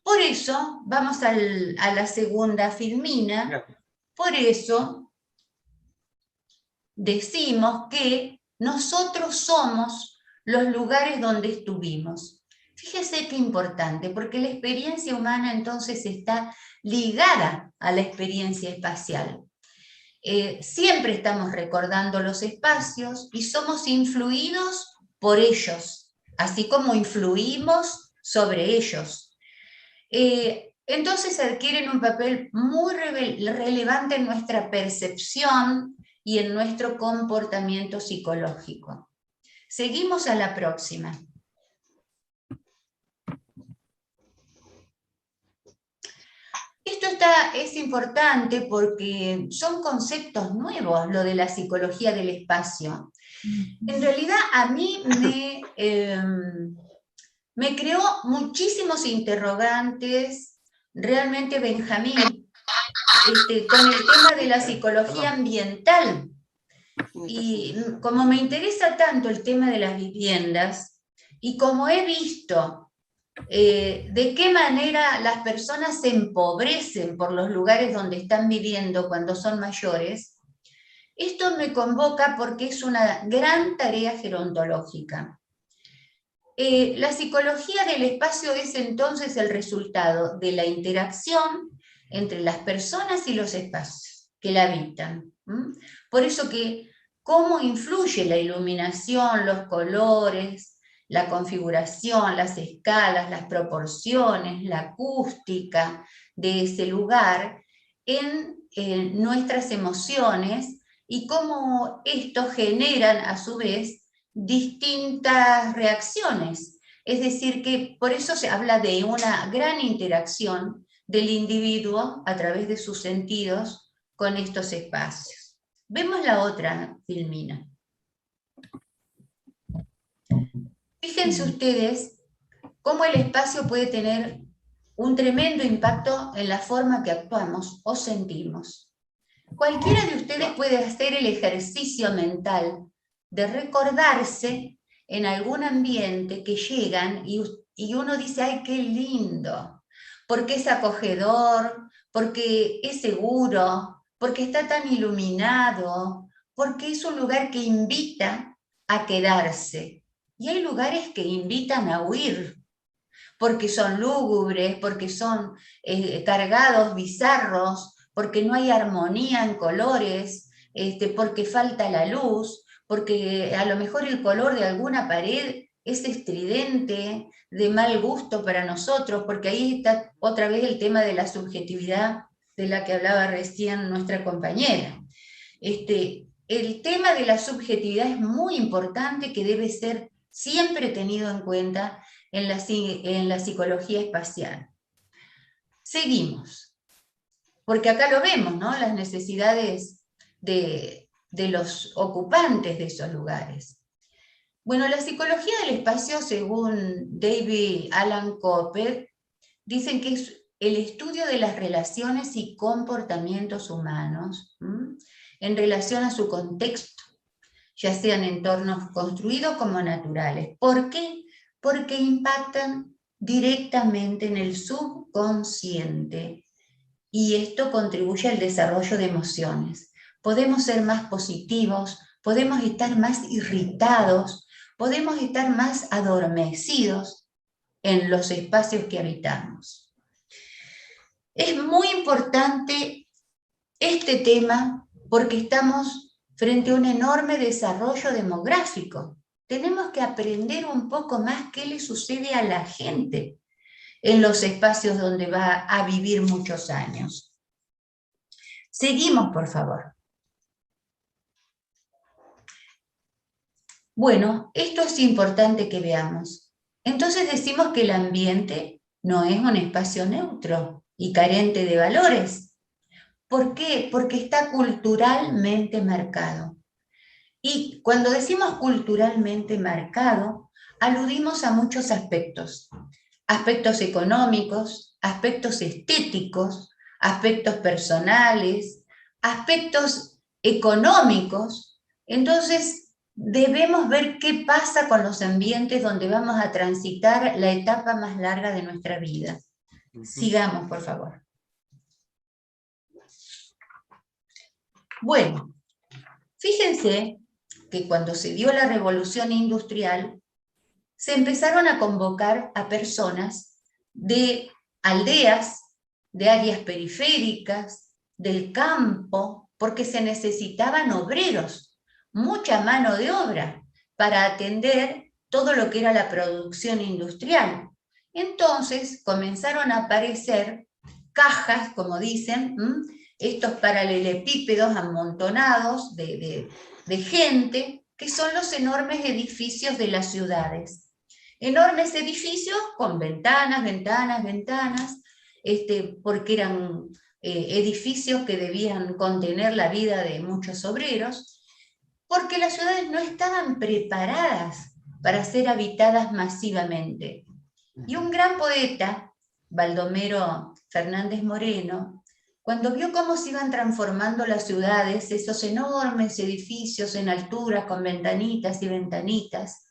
Por eso, vamos a la segunda filmina, por eso decimos que nosotros somos los lugares donde estuvimos. Fíjese qué importante, porque la experiencia humana entonces está ligada a la experiencia espacial. Siempre estamos recordando los espacios y somos influidos por ellos, así como influimos sobre ellos. Entonces adquieren un papel muy relevante en nuestra percepción y en nuestro comportamiento psicológico. Seguimos a la próxima. Esto es importante porque son conceptos nuevos, lo de la psicología del espacio. En realidad a mí me creó muchísimos interrogantes, realmente Benjamín, con el tema de la psicología ambiental. Y como me interesa tanto el tema de las viviendas, y como he visto de qué manera las personas se empobrecen por los lugares donde están viviendo cuando son mayores, esto me convoca porque es una gran tarea gerontológica. La psicología del espacio es entonces el resultado de la interacción entre las personas y los espacios que la habitan. Por eso que cómo influye la iluminación, los colores, la configuración, las escalas, las proporciones, la acústica de ese lugar, en nuestras emociones y cómo esto generan a su vez distintas reacciones. Es decir, que por eso se habla de una gran interacción del individuo a través de sus sentidos con estos espacios. Vemos la otra, Filmina. Fíjense ustedes cómo el espacio puede tener un tremendo impacto en la forma que actuamos o sentimos. Cualquiera de ustedes puede hacer el ejercicio mental de recordarse en algún ambiente que llegan y uno dice, ¡ay, qué lindo! Porque es acogedor, porque es seguro, porque está tan iluminado, porque es un lugar que invita a quedarse. Y hay lugares que invitan a huir, porque son lúgubres, porque son cargados, bizarros, porque no hay armonía en colores, porque falta la luz, porque a lo mejor el color de alguna pared es estridente, de mal gusto para nosotros, porque ahí está otra vez el tema de la subjetividad de la que hablaba recién nuestra compañera. El tema de la subjetividad es muy importante, que debe ser siempre tenido en cuenta en la psicología espacial. Seguimos, porque acá lo vemos, ¿no? Las necesidades de los ocupantes de esos lugares. Bueno, la psicología del espacio, según David Alan Cope, dicen que es el estudio de las relaciones y comportamientos humanos en relación a su contexto, ya sean entornos construidos como naturales. ¿Por qué? Porque impactan directamente en el subconsciente y esto contribuye al desarrollo de emociones. Podemos ser más positivos, podemos estar más irritados, podemos estar más adormecidos en los espacios que habitamos. Es muy importante este tema porque estamos frente a un enorme desarrollo demográfico. Tenemos que aprender un poco más qué le sucede a la gente en los espacios donde va a vivir muchos años. Seguimos, por favor. Bueno, esto es importante que veamos. Entonces decimos que el ambiente no es un espacio neutro y carente de valores. ¿Por qué? Porque está culturalmente marcado. Y cuando decimos culturalmente marcado, aludimos a muchos aspectos. Aspectos económicos, aspectos estéticos, aspectos personales, aspectos económicos. Entonces, debemos ver qué pasa con los ambientes donde vamos a transitar la etapa más larga de nuestra vida. Sigamos, por favor. Bueno, fíjense que cuando se dio la revolución industrial, se empezaron a convocar a personas de aldeas, de áreas periféricas, del campo, porque se necesitaban obreros, mucha mano de obra, para atender todo lo que era la producción industrial. Entonces comenzaron a aparecer cajas, como dicen, estos paralelepípedos amontonados de gente, que son los enormes edificios de las ciudades. Enormes edificios con ventanas, porque eran edificios que debían contener la vida de muchos obreros, porque las ciudades no estaban preparadas para ser habitadas masivamente. Y un gran poeta, Baldomero Fernández Moreno, cuando vio cómo se iban transformando las ciudades, esos enormes edificios en altura con ventanitas y ventanitas,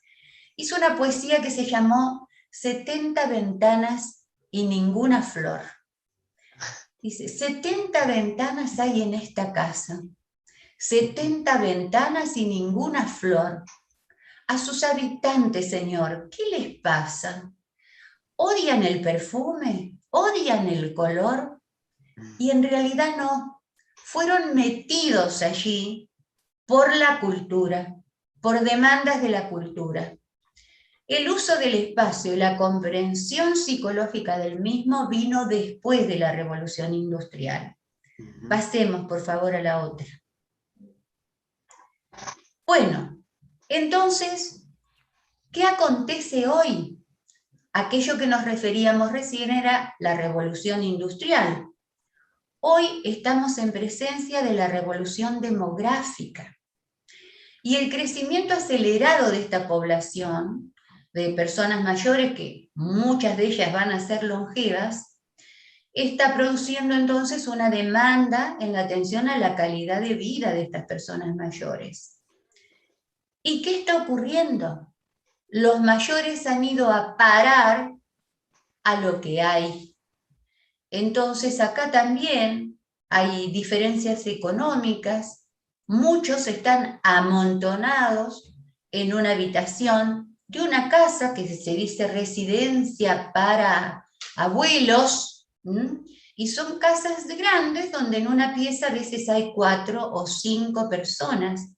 hizo una poesía que se llamó 70 ventanas y ninguna flor. Dice, 70 ventanas hay en esta casa, 70 ventanas y ninguna flor. A sus habitantes, Señor, ¿qué les pasa? ¿Odian el perfume? ¿Odian el color? Y en realidad no, fueron metidos allí por la cultura, por demandas de la cultura. El uso del espacio y la comprensión psicológica del mismo vino después de la Revolución Industrial. Pasemos, por favor, a la otra. Bueno, entonces, ¿qué acontece hoy? Aquello que nos referíamos recién era la revolución industrial. Hoy estamos en presencia de la revolución demográfica. Y el crecimiento acelerado de esta población, de personas mayores, que muchas de ellas van a ser longevas, está produciendo entonces una demanda en la atención a la calidad de vida de estas personas mayores. ¿Y qué está ocurriendo? Los mayores han ido a parar a lo que hay. Entonces acá también hay diferencias económicas. Muchos están amontonados en una habitación de una casa que se dice residencia para abuelos, y son casas grandes donde en una pieza a veces hay 4 o 5 personas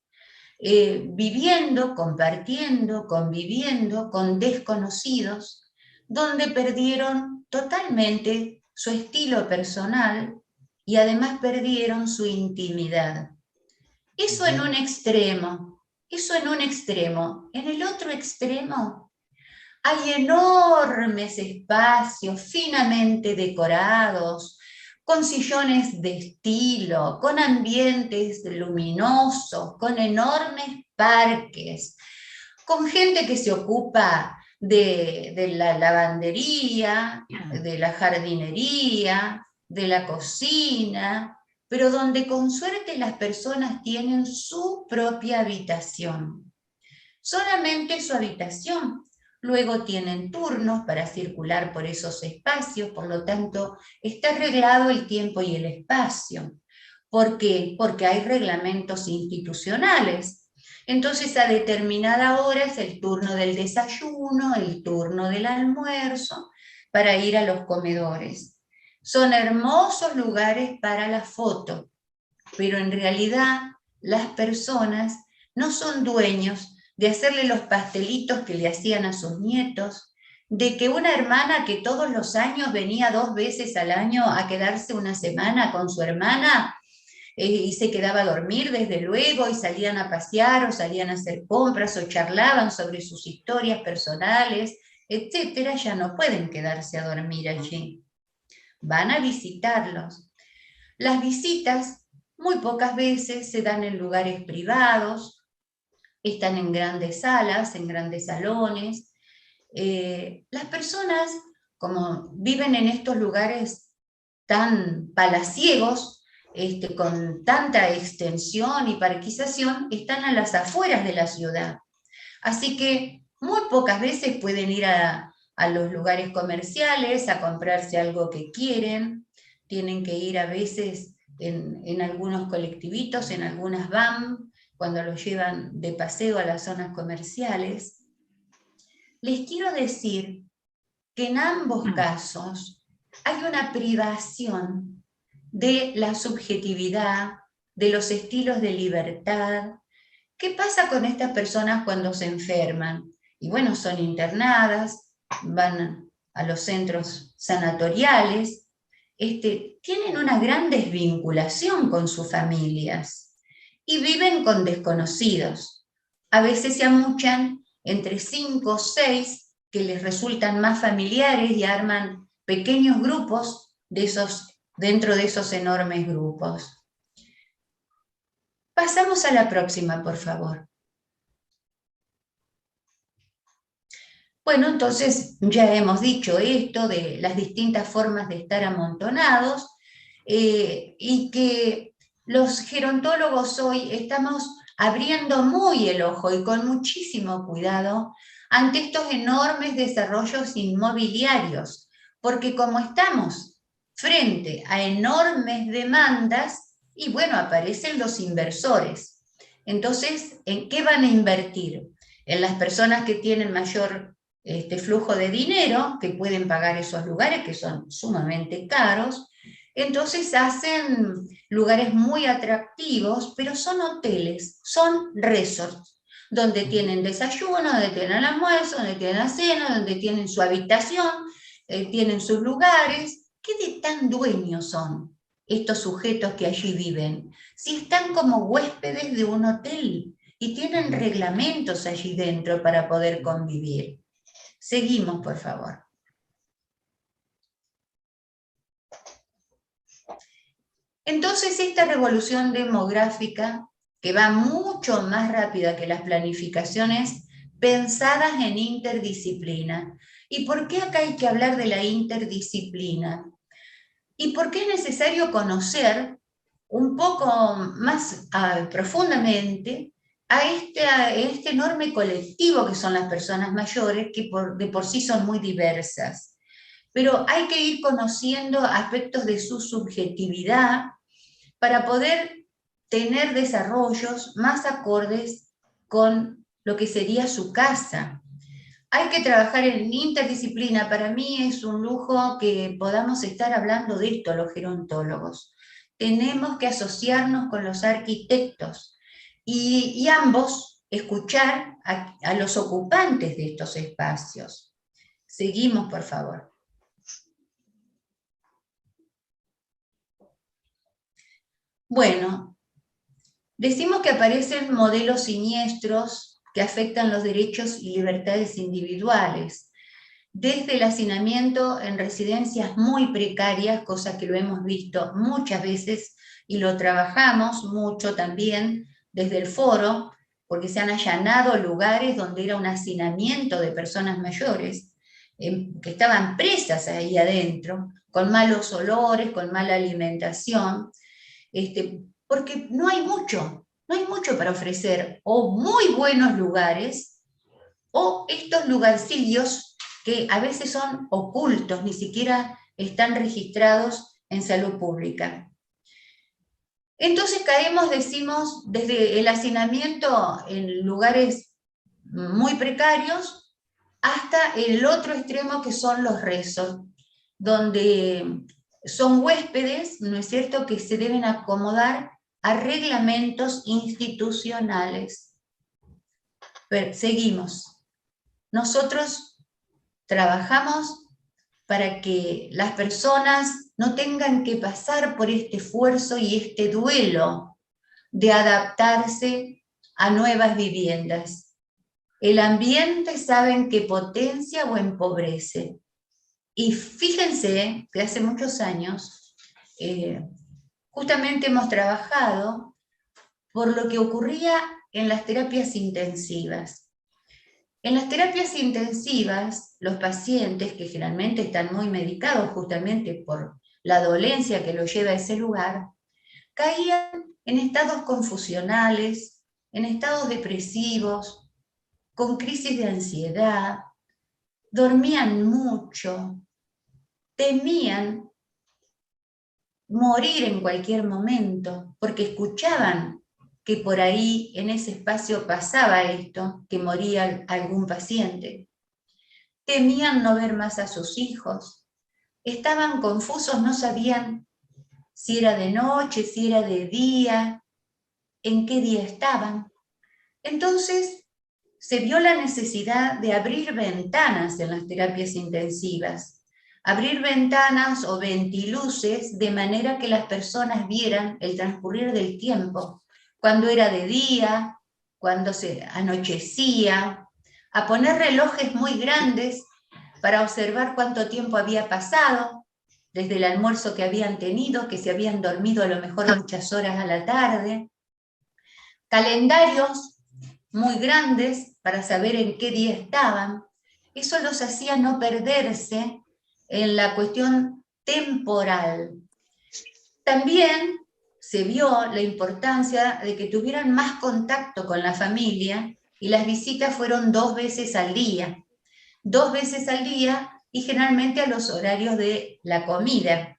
viviendo, compartiendo, conviviendo con desconocidos, donde perdieron totalmente su estilo personal y además perdieron su intimidad. Eso en un extremo, eso en un extremo. En el otro extremo hay enormes espacios finamente decorados, con sillones de estilo, con ambientes luminosos, con enormes parques, con gente que se ocupa de la lavandería, de la jardinería, de la cocina, pero donde con suerte las personas tienen su propia habitación. Solamente su habitación. Luego tienen turnos para circular por esos espacios, por lo tanto está arreglado el tiempo y el espacio. ¿Por qué? Porque hay reglamentos institucionales. Entonces a determinada hora es el turno del desayuno, el turno del almuerzo, para ir a los comedores. Son hermosos lugares para la foto, pero en realidad las personas no son dueños de hacerle los pastelitos que le hacían a sus nietos, de que una hermana que todos los años venía 2 veces al año a quedarse una semana con su hermana y se quedaba a dormir desde luego, y salían a pasear o salían a hacer compras o charlaban sobre sus historias personales, etcétera, ya no pueden quedarse a dormir allí. Van a visitarlos. Las visitas muy pocas veces se dan en lugares privados, están en grandes salas, en grandes salones. Las personas, como viven en estos lugares tan palaciegos, con tanta extensión y parquización, están a las afueras de la ciudad. Así que muy pocas veces pueden ir a los lugares comerciales a comprarse algo que quieren. Tienen que ir a veces en algunos colectivitos, en algunas van, cuando los llevan de paseo a las zonas comerciales. Les quiero decir que en ambos casos hay una privación de la subjetividad, de los estilos de libertad. ¿Qué pasa con estas personas cuando se enferman? Y bueno, son internadas, van a los centros sanatoriales, tienen una gran desvinculación con sus familias y viven con desconocidos. A veces se amuchan entre 5 o 6 que les resultan más familiares y arman pequeños grupos dentro de esos enormes grupos. Pasamos a la próxima, por favor. Bueno, entonces ya hemos dicho esto de las distintas formas de estar amontonados y que los gerontólogos hoy estamos abriendo muy el ojo y con muchísimo cuidado ante estos enormes desarrollos inmobiliarios, porque como estamos frente a enormes demandas, y bueno, aparecen los inversores. Entonces, ¿en qué van a invertir? En las personas que tienen mayor flujo de dinero, que pueden pagar esos lugares que son sumamente caros. Entonces hacen lugares muy atractivos, pero son hoteles, son resorts, donde tienen desayuno, donde tienen almuerzo, donde tienen la cena, donde tienen su habitación, tienen sus lugares. ¿Qué de tan dueños son? estos sujetos que allí viven? Si están como huéspedes de un hotel y tienen reglamentos allí dentro para poder convivir. Seguimos, por favor. Entonces, esta revolución demográfica, que va mucho más rápida que las planificaciones pensadas en interdisciplina. ¿Y por qué acá hay que hablar de la interdisciplina? ¿Y por qué es necesario conocer un poco más profundamente a este enorme colectivo que son las personas mayores, que de por sí son muy diversas? Pero hay que ir conociendo aspectos de su subjetividad para poder tener desarrollos más acordes con lo que sería su casa. Hay que trabajar en interdisciplina. Para mí es un lujo que podamos estar hablando de esto los gerontólogos. Tenemos que asociarnos con los arquitectos y ambos escuchar a los ocupantes de estos espacios. Seguimos, por favor. Bueno, decimos que aparecen modelos siniestros que afectan los derechos y libertades individuales, desde el hacinamiento en residencias muy precarias, cosa que lo hemos visto muchas veces y lo trabajamos mucho también desde el foro, porque se han allanado lugares donde era un hacinamiento de personas mayores, que estaban presas ahí adentro, con malos olores, con mala alimentación, porque no hay mucho para ofrecer, o muy buenos lugares, o estos lugarcillos que a veces son ocultos, ni siquiera están registrados en salud pública. Entonces caemos, decimos, desde el hacinamiento en lugares muy precarios hasta el otro extremo que son los resorts, donde son huéspedes, ¿no es cierto?, que se deben acomodar a reglamentos institucionales. Pero seguimos. Nosotros trabajamos para que las personas no tengan que pasar por este esfuerzo y este duelo de adaptarse a nuevas viviendas. El ambiente saben que potencia o empobrece. Y fíjense que hace muchos años justamente hemos trabajado por lo que ocurría en las terapias intensivas. En las terapias intensivas, los pacientes, que generalmente están muy medicados justamente por la dolencia que los lleva a ese lugar, caían en estados confusionales, en estados depresivos, con crisis de ansiedad, dormían mucho, temían morir en cualquier momento, porque escuchaban que por ahí, en ese espacio, pasaba esto, que moría algún paciente. Temían no ver más a sus hijos. Estaban confusos, no sabían si era de noche, si era de día, en qué día estaban. Entonces, se vio la necesidad de abrir ventanas en las terapias intensivas. Abrir ventanas o ventiluces de manera que las personas vieran el transcurrir del tiempo, cuando era de día, cuando se anochecía, a poner relojes muy grandes para observar cuánto tiempo había pasado, desde el almuerzo que habían tenido, que se habían dormido a lo mejor muchas horas a la tarde, calendarios muy grandes para saber en qué día estaban. Eso los hacía no perderse en la cuestión temporal. También se vio la importancia de que tuvieran más contacto con la familia y las visitas fueron 2 veces al día. 2 veces al día y generalmente a los horarios de la comida.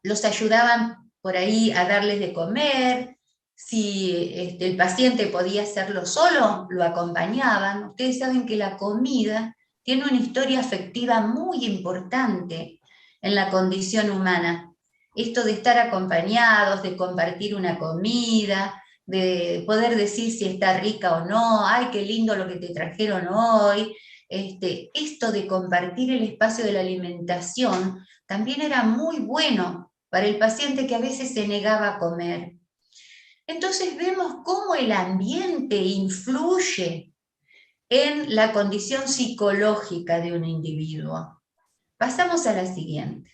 Los ayudaban por ahí a darles de comer. Si el paciente podía hacerlo solo, lo acompañaban. Ustedes saben que la comida tiene una historia afectiva muy importante en la condición humana. Esto de estar acompañados, de compartir una comida, de poder decir si está rica o no, ¡ay, qué lindo lo que te trajeron hoy! Esto de compartir el espacio de la alimentación también era muy bueno para el paciente que a veces se negaba a comer. Entonces vemos cómo el ambiente influye en la condición psicológica de un individuo. Pasamos a la siguiente.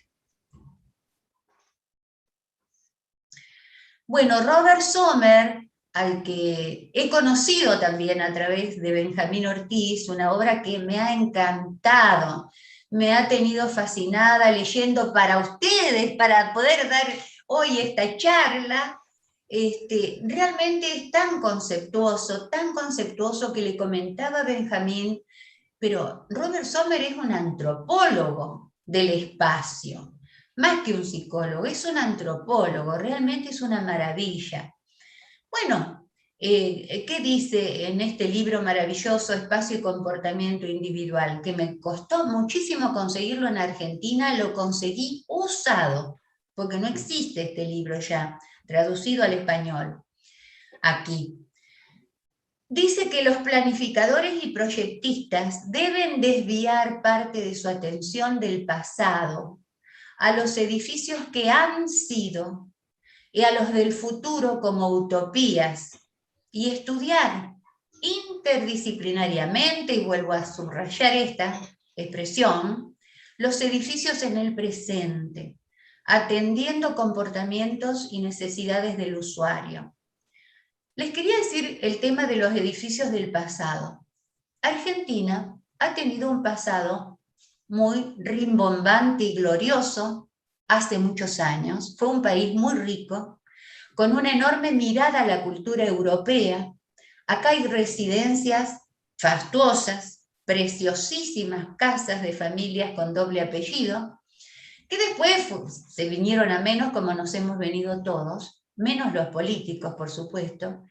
Bueno, Robert Sommer, al que he conocido también a través de Benjamín Ortiz, una obra que me ha encantado, me ha tenido fascinada leyendo para ustedes, para poder dar hoy esta charla. Realmente es tan conceptuoso que le comentaba a Benjamín, pero Robert Sommer es un antropólogo del espacio, más que un psicólogo, es un antropólogo, realmente es una maravilla. Bueno, ¿qué dice en este libro maravilloso, Espacio y Comportamiento Individual? Que me costó muchísimo conseguirlo en Argentina, lo conseguí usado, porque no existe este libro ya, traducido al español, aquí. Dice que los planificadores y proyectistas deben desviar parte de su atención del pasado a los edificios que han sido y a los del futuro como utopías, y estudiar interdisciplinariamente, y vuelvo a subrayar esta expresión, los edificios en el presente, atendiendo comportamientos y necesidades del usuario. Les quería decir el tema de los edificios del pasado. Argentina ha tenido un pasado muy rimbombante y glorioso hace muchos años. Fue un país muy rico, con una enorme mirada a la cultura europea. Acá hay residencias fastuosas, preciosísimas casas de familias con doble apellido, que después se vinieron a menos, como nos hemos venido todos, menos los políticos, por supuesto.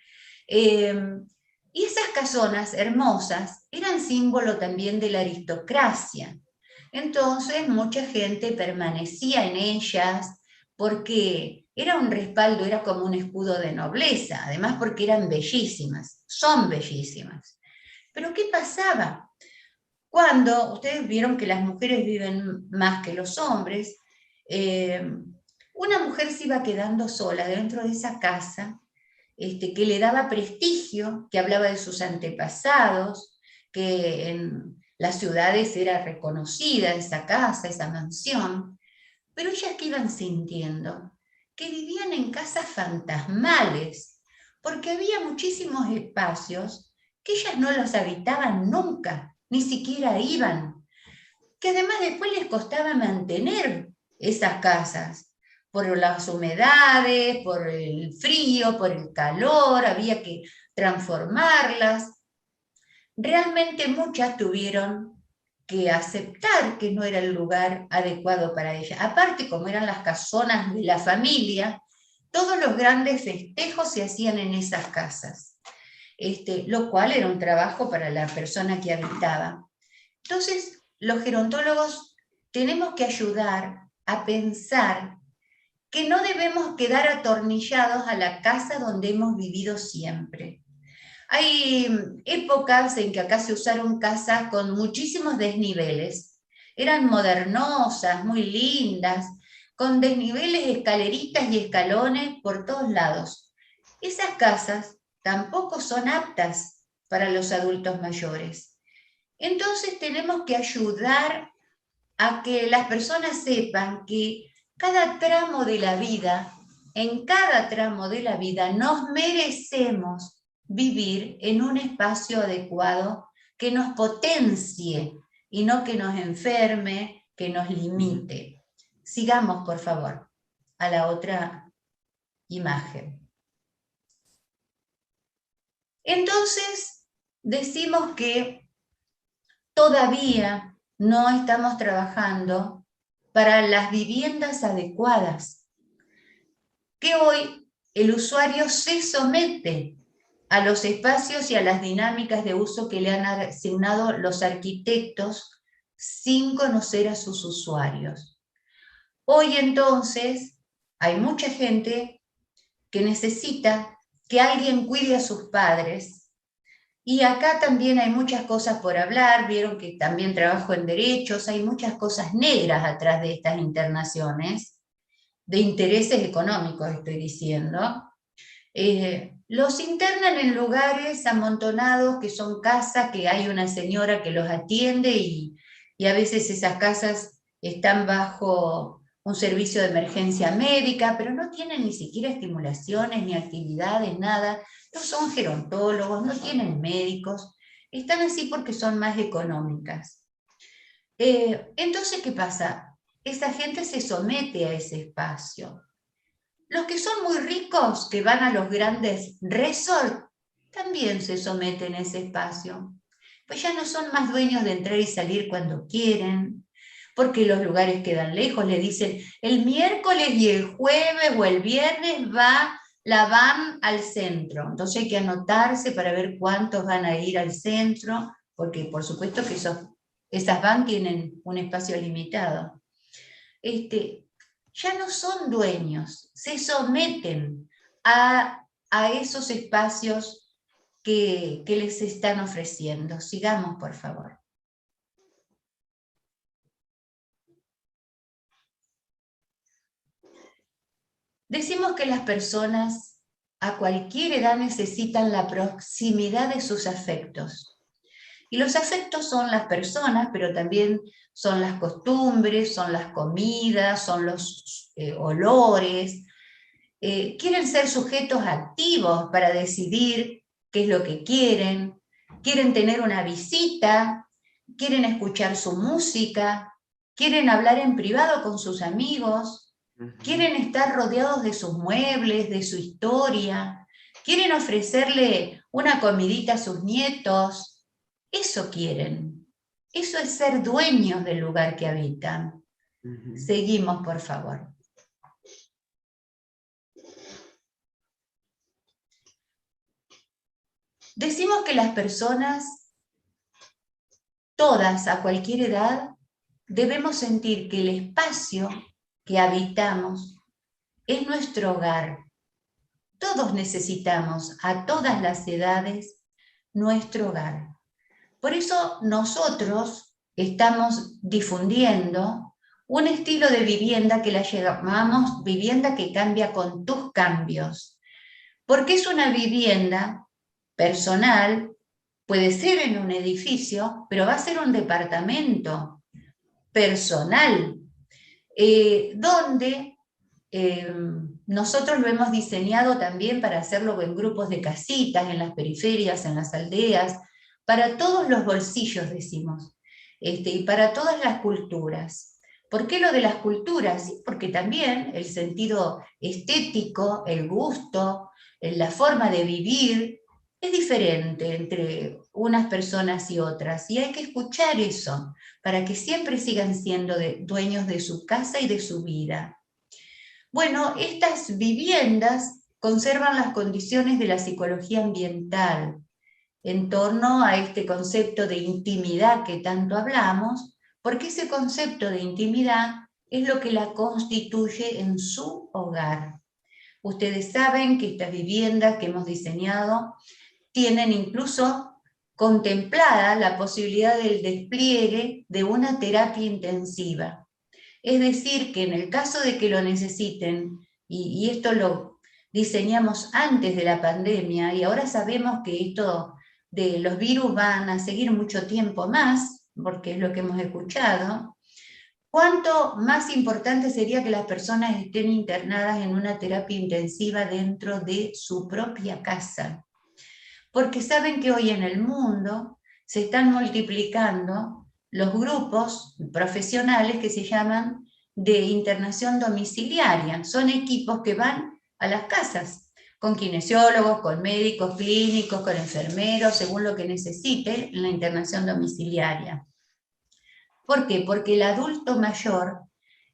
Y esas casonas hermosas eran símbolo también de la aristocracia. Entonces mucha gente permanecía en ellas porque era un respaldo, era como un escudo de nobleza, además porque eran bellísimas, son bellísimas. Pero ¿qué pasaba? Cuando ustedes vieron que las mujeres viven más que los hombres, una mujer se iba quedando sola dentro de esa casa, que le daba prestigio, que hablaba de sus antepasados, que en las ciudades era reconocida esa casa, esa mansión, pero ellas que iban sintiendo, que vivían en casas fantasmales, porque había muchísimos espacios que ellas no los habitaban nunca, ni siquiera iban, que además después les costaba mantener esas casas, por las humedades, por el frío, por el calor, había que transformarlas. Realmente muchas tuvieron que aceptar que no era el lugar adecuado para ellas. Aparte, como eran las casonas de la familia, todos los grandes festejos se hacían en esas casas, lo cual era un trabajo para la persona que habitaba. Entonces, los gerontólogos tenemos que ayudar a pensar que no debemos quedar atornillados a la casa donde hemos vivido siempre. Hay épocas en que acá se usaron casas con muchísimos desniveles. Eran modernosas, muy lindas, con desniveles, escaleritas y escalones por todos lados. Esas casas tampoco son aptas para los adultos mayores. Entonces tenemos que ayudar a que las personas sepan que cada tramo de la vida, en cada tramo de la vida, nos merecemos vivir en un espacio adecuado que nos potencie y no que nos enferme, que nos limite. Sigamos, por favor, a la otra imagen. Entonces, decimos que todavía no estamos trabajando para las viviendas adecuadas, que hoy el usuario se somete a los espacios y a las dinámicas de uso que le han asignado los arquitectos sin conocer a sus usuarios. Hoy entonces hay mucha gente que necesita que alguien cuide a sus padres, y acá también hay muchas cosas por hablar. Vieron que también trabajo en derechos, hay muchas cosas negras atrás de estas internaciones, de intereses económicos, estoy diciendo, los internan en lugares amontonados que son casas, que hay una señora que los atiende y a veces esas casas están bajo un servicio de emergencia médica, pero no tienen ni siquiera estimulaciones, ni actividades, nada. No son gerontólogos, no tienen médicos, están así porque son más económicas. Entonces, ¿qué pasa? Esa gente se somete a ese espacio. Los que son muy ricos, que van a los grandes resorts, también se someten a ese espacio. Pues ya no son más dueños de entrar y salir cuando quieren, porque los lugares quedan lejos. Le dicen, el miércoles y el jueves o el viernes va la van al centro. Entonces hay que anotarse para ver cuántos van a ir al centro, porque por supuesto que esas van tienen un espacio limitado. Ya no son dueños, se someten a esos espacios que les están ofreciendo. Sigamos, por favor. Decimos que las personas a cualquier edad necesitan la proximidad de sus afectos. Y los afectos son las personas, pero también son las costumbres, son las comidas, son los olores. Quieren ser sujetos activos para decidir qué es lo que quieren tener una visita, quieren escuchar su música, quieren hablar en privado con sus amigos, quieren estar rodeados de sus muebles, de su historia, quieren ofrecerle una comidita a sus nietos. Eso quieren. Eso es ser dueños del lugar que habitan. Seguimos, por favor. Decimos que las personas, todas a cualquier edad, debemos sentir que el espacio que habitamos es nuestro hogar. Todos necesitamos, a todas las edades, nuestro hogar. Por eso nosotros estamos difundiendo un estilo de vivienda que la llamamos vivienda que cambia con tus cambios. Porque es una vivienda personal, puede ser en un edificio, pero va a ser un departamento personal, donde nosotros lo hemos diseñado también para hacerlo en grupos de casitas, en las periferias, en las aldeas, para todos los bolsillos, decimos, y para todas las culturas. ¿Por qué lo de las culturas? Sí, porque también el sentido estético, el gusto, la forma de vivir, es diferente entre unas personas y otras, y hay que escuchar eso, para que siempre sigan siendo dueños de su casa y de su vida. Bueno, estas viviendas conservan las condiciones de la psicología ambiental, en torno a este concepto de intimidad que tanto hablamos, porque ese concepto de intimidad es lo que la constituye en su hogar. Ustedes saben que estas viviendas que hemos diseñado tienen incluso contemplada la posibilidad del despliegue de una terapia intensiva. Es decir, que en el caso de que lo necesiten, y esto lo diseñamos antes de la pandemia, y ahora sabemos que esto de los virus van a seguir mucho tiempo más, porque es lo que hemos escuchado, ¿cuánto más importante sería que las personas estén internadas en una terapia intensiva dentro de su propia casa? Porque saben que hoy en el mundo se están multiplicando los grupos profesionales que se llaman de internación domiciliaria. Son equipos que van a las casas, con kinesiólogos, con médicos clínicos, con enfermeros, según lo que necesite en la internación domiciliaria. ¿Por qué? Porque el adulto mayor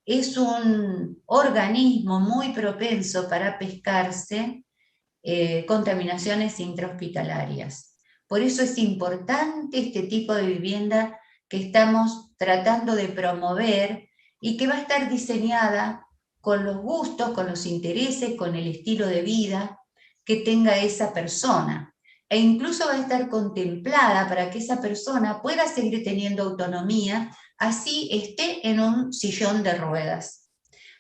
es un organismo muy propenso para pescarse contaminaciones intrahospitalarias. Por eso es importante este tipo de vivienda que estamos tratando de promover y que va a estar diseñada con los gustos, con los intereses, con el estilo de vida que tenga esa persona. E incluso va a estar contemplada para que esa persona pueda seguir teniendo autonomía, así esté en un sillón de ruedas.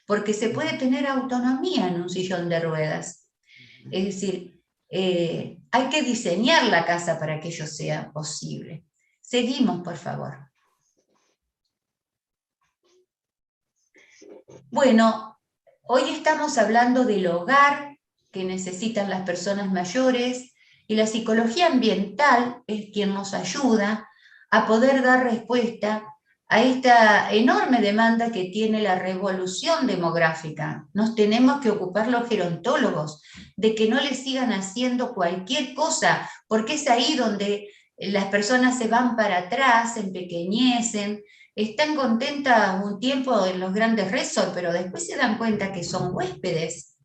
porque se puede tener autonomía en un sillón de ruedas. Es decir, hay que diseñar la casa para que ello sea posible. Seguimos, por favor. Bueno, hoy estamos hablando del hogar que necesitan las personas mayores, y la psicología ambiental es quien nos ayuda a poder dar respuesta a esta enorme demanda que tiene la revolución demográfica. Nos tenemos que ocupar los gerontólogos de que no les sigan haciendo cualquier cosa, porque es ahí donde las personas se van para atrás, se empequeñecen, están contentas un tiempo en los grandes resorts, pero después se dan cuenta que son huéspedes.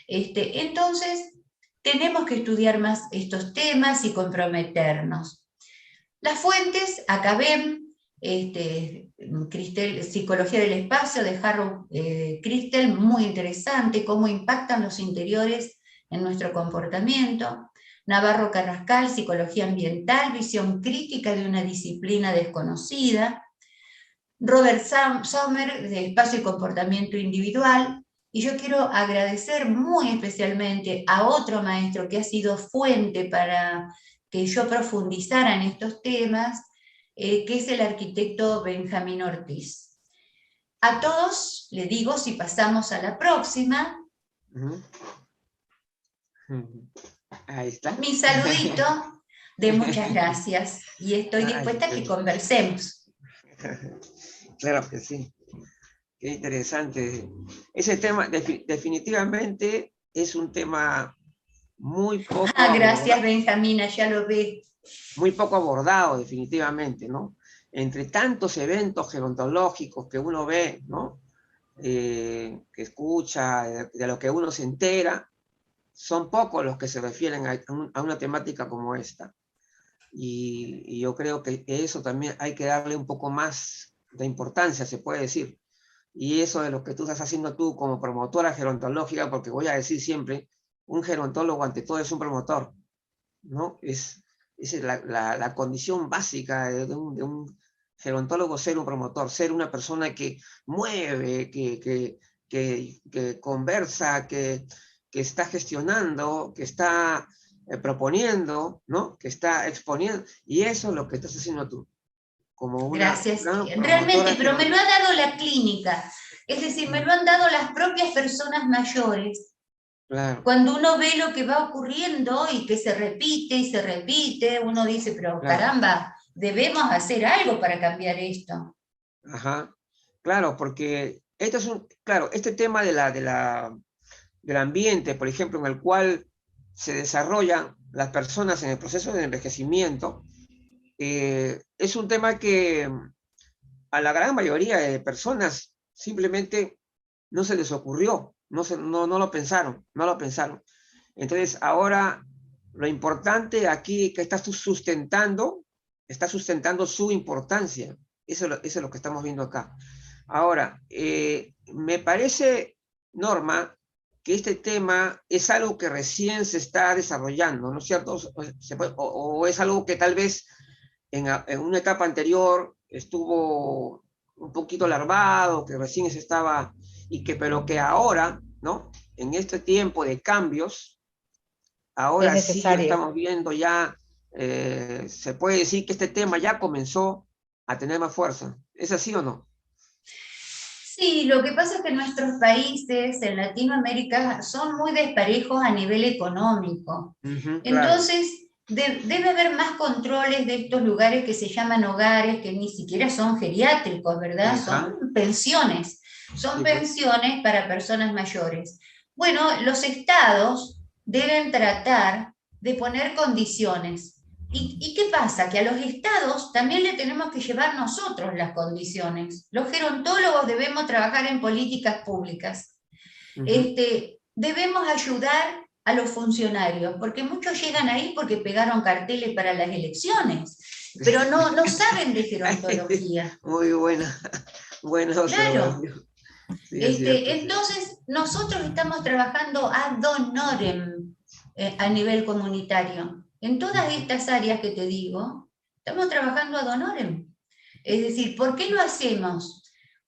Entonces, tenemos que estudiar más estos temas y comprometernos. Las fuentes, acá ven, Psicología del Espacio de Harold Christel, muy interesante, cómo impactan los interiores en nuestro comportamiento. Navarro Carrascal, Psicología Ambiental, Visión Crítica de una disciplina desconocida. Robert Sommer, de Espacio y Comportamiento Individual. Y yo quiero agradecer muy especialmente a otro maestro que ha sido fuente para que yo profundizara en estos temas, que es el arquitecto Benjamín Ortiz. A todos les digo, si pasamos a la próxima, ahí está. Mi saludito de muchas gracias, y estoy dispuesta a que conversemos. Claro que sí. Qué interesante. Ese tema definitivamente es un tema muy poco Gracias, abordado, Benjamina, ya lo ve. muy poco abordado, definitivamente, ¿no? Entre tantos eventos gerontológicos que uno ve, ¿no? Que escucha, de lo que uno se entera, son pocos los que se refieren a una temática como esta. Y yo creo que eso también hay que darle un poco más de importancia, se puede decir. Y eso de lo que tú estás haciendo tú como promotora gerontológica, porque voy a decir siempre, un gerontólogo ante todo es un promotor, ¿no? Es la condición básica de un gerontólogo, ser un promotor, ser una persona que mueve, que conversa, que está gestionando, que está proponiendo, ¿no? Que está exponiendo, y eso es lo que estás haciendo tú. Como una Gracias, gran realmente, pero me lo gerontóloga. ha dado la clínica, es decir, me lo han dado las propias personas mayores. Claro. Cuando uno ve lo que va ocurriendo y que se repite y se repite, uno dice, pero Claro. caramba, debemos hacer algo para cambiar esto. Ajá. Claro, porque esto es este tema del ambiente, por ejemplo, en el cual se desarrollan las personas en el proceso de envejecimiento, es un tema que a la gran mayoría de personas simplemente no se les ocurrió, no lo pensaron, no lo pensaron. Entonces, ahora lo importante aquí que está sustentando su importancia. Eso es lo que estamos viendo acá. Ahora, me parece, Norma, que este tema es algo que recién se está desarrollando, ¿no es cierto? O es algo que tal vez en una etapa anterior estuvo un poquito larvado, que recién se estaba, pero que ahora, ¿no? En este tiempo de cambios, ahora sí lo estamos viendo ya, se puede decir que este tema ya comenzó a tener más fuerza. ¿Es así o no? Sí, lo que pasa es que nuestros países en Latinoamérica son muy desparejos a nivel económico. Claro. Entonces, debe haber más controles de estos lugares que se llaman hogares, que ni siquiera son geriátricos, ¿verdad? Ajá. Son pensiones. Son Sí, pensiones para personas mayores. Bueno, los estados deben tratar de poner condiciones. ¿Y qué pasa? Que a los estados también le tenemos que llevar nosotros las condiciones. Los gerontólogos debemos trabajar en políticas públicas. Debemos ayudar a los funcionarios, porque muchos llegan ahí porque pegaron carteles para las elecciones, pero no saben de gerontología. Muy buena Claro. Sí, entonces, nosotros estamos trabajando ad honorem a nivel comunitario. En todas estas áreas que te digo, estamos trabajando ad honorem. Es decir, ¿por qué lo hacemos?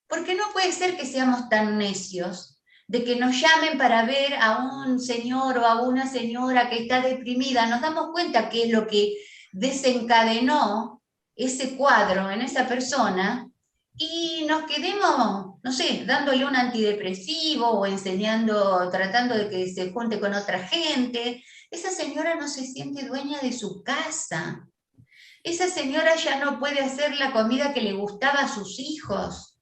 Porque no puede ser que seamos tan necios de que nos llamen para ver a un señor o a una señora que está deprimida. Nos damos cuenta que es lo que desencadenó ese cuadro en esa persona y nos quedemos, no sé, dándole un antidepresivo o enseñando, tratando de que se junte con otra gente. Esa señora no se siente dueña de su casa. Esa señora ya no puede hacer la comida que le gustaba a sus hijos.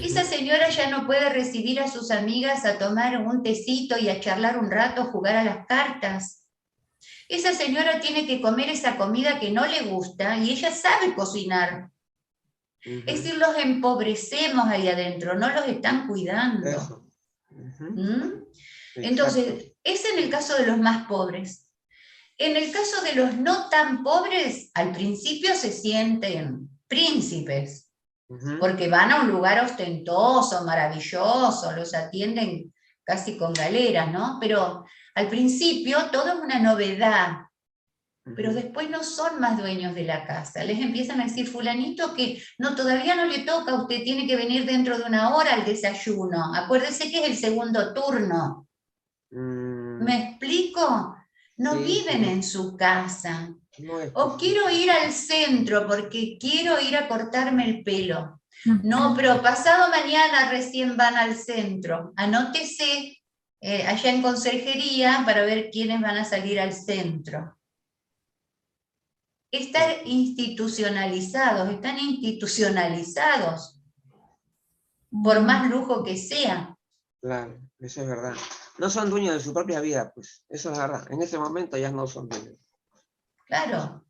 Esa señora ya no puede recibir a sus amigas a tomar un tecito y a charlar un rato, a jugar a las cartas. Esa señora tiene que comer esa comida que no le gusta y ella sabe cocinar. Es decir, los empobrecemos ahí adentro, no los están cuidando. Entonces, es en el caso de los más pobres. En el caso de los no tan pobres, al principio se sienten príncipes, porque van a un lugar ostentoso, maravilloso, los atienden casi con galeras, ¿no? Pero al principio todo es una novedad, pero después no son más dueños de la casa. Les empiezan a decir, fulanito, que no, todavía no le toca, usted tiene que venir dentro de una hora al desayuno. Acuérdese que es el segundo turno. ¿Me explico? No viven en su casa. O quiero ir al centro porque quiero ir a cortarme el pelo. No, pero pasado mañana recién van al centro. Anótese allá en conserjería para ver quiénes van a salir al centro. Están institucionalizados, por más lujo que sea. Claro, eso es verdad. No son dueños de su propia vida, pues, eso es verdad. En ese momento ya no son dueños. Claro.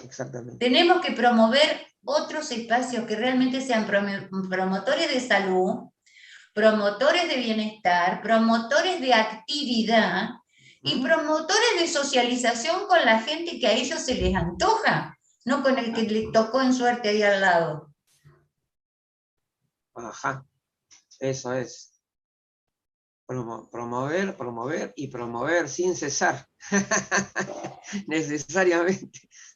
Exactamente. Tenemos que promover otros espacios que realmente sean promotores de salud, promotores de bienestar, promotores de actividad y promotores de socialización con la gente que a ellos se les antoja, no con el que le tocó en suerte ahí al lado. Ajá, eso es. Promover y promover sin cesar. Necesariamente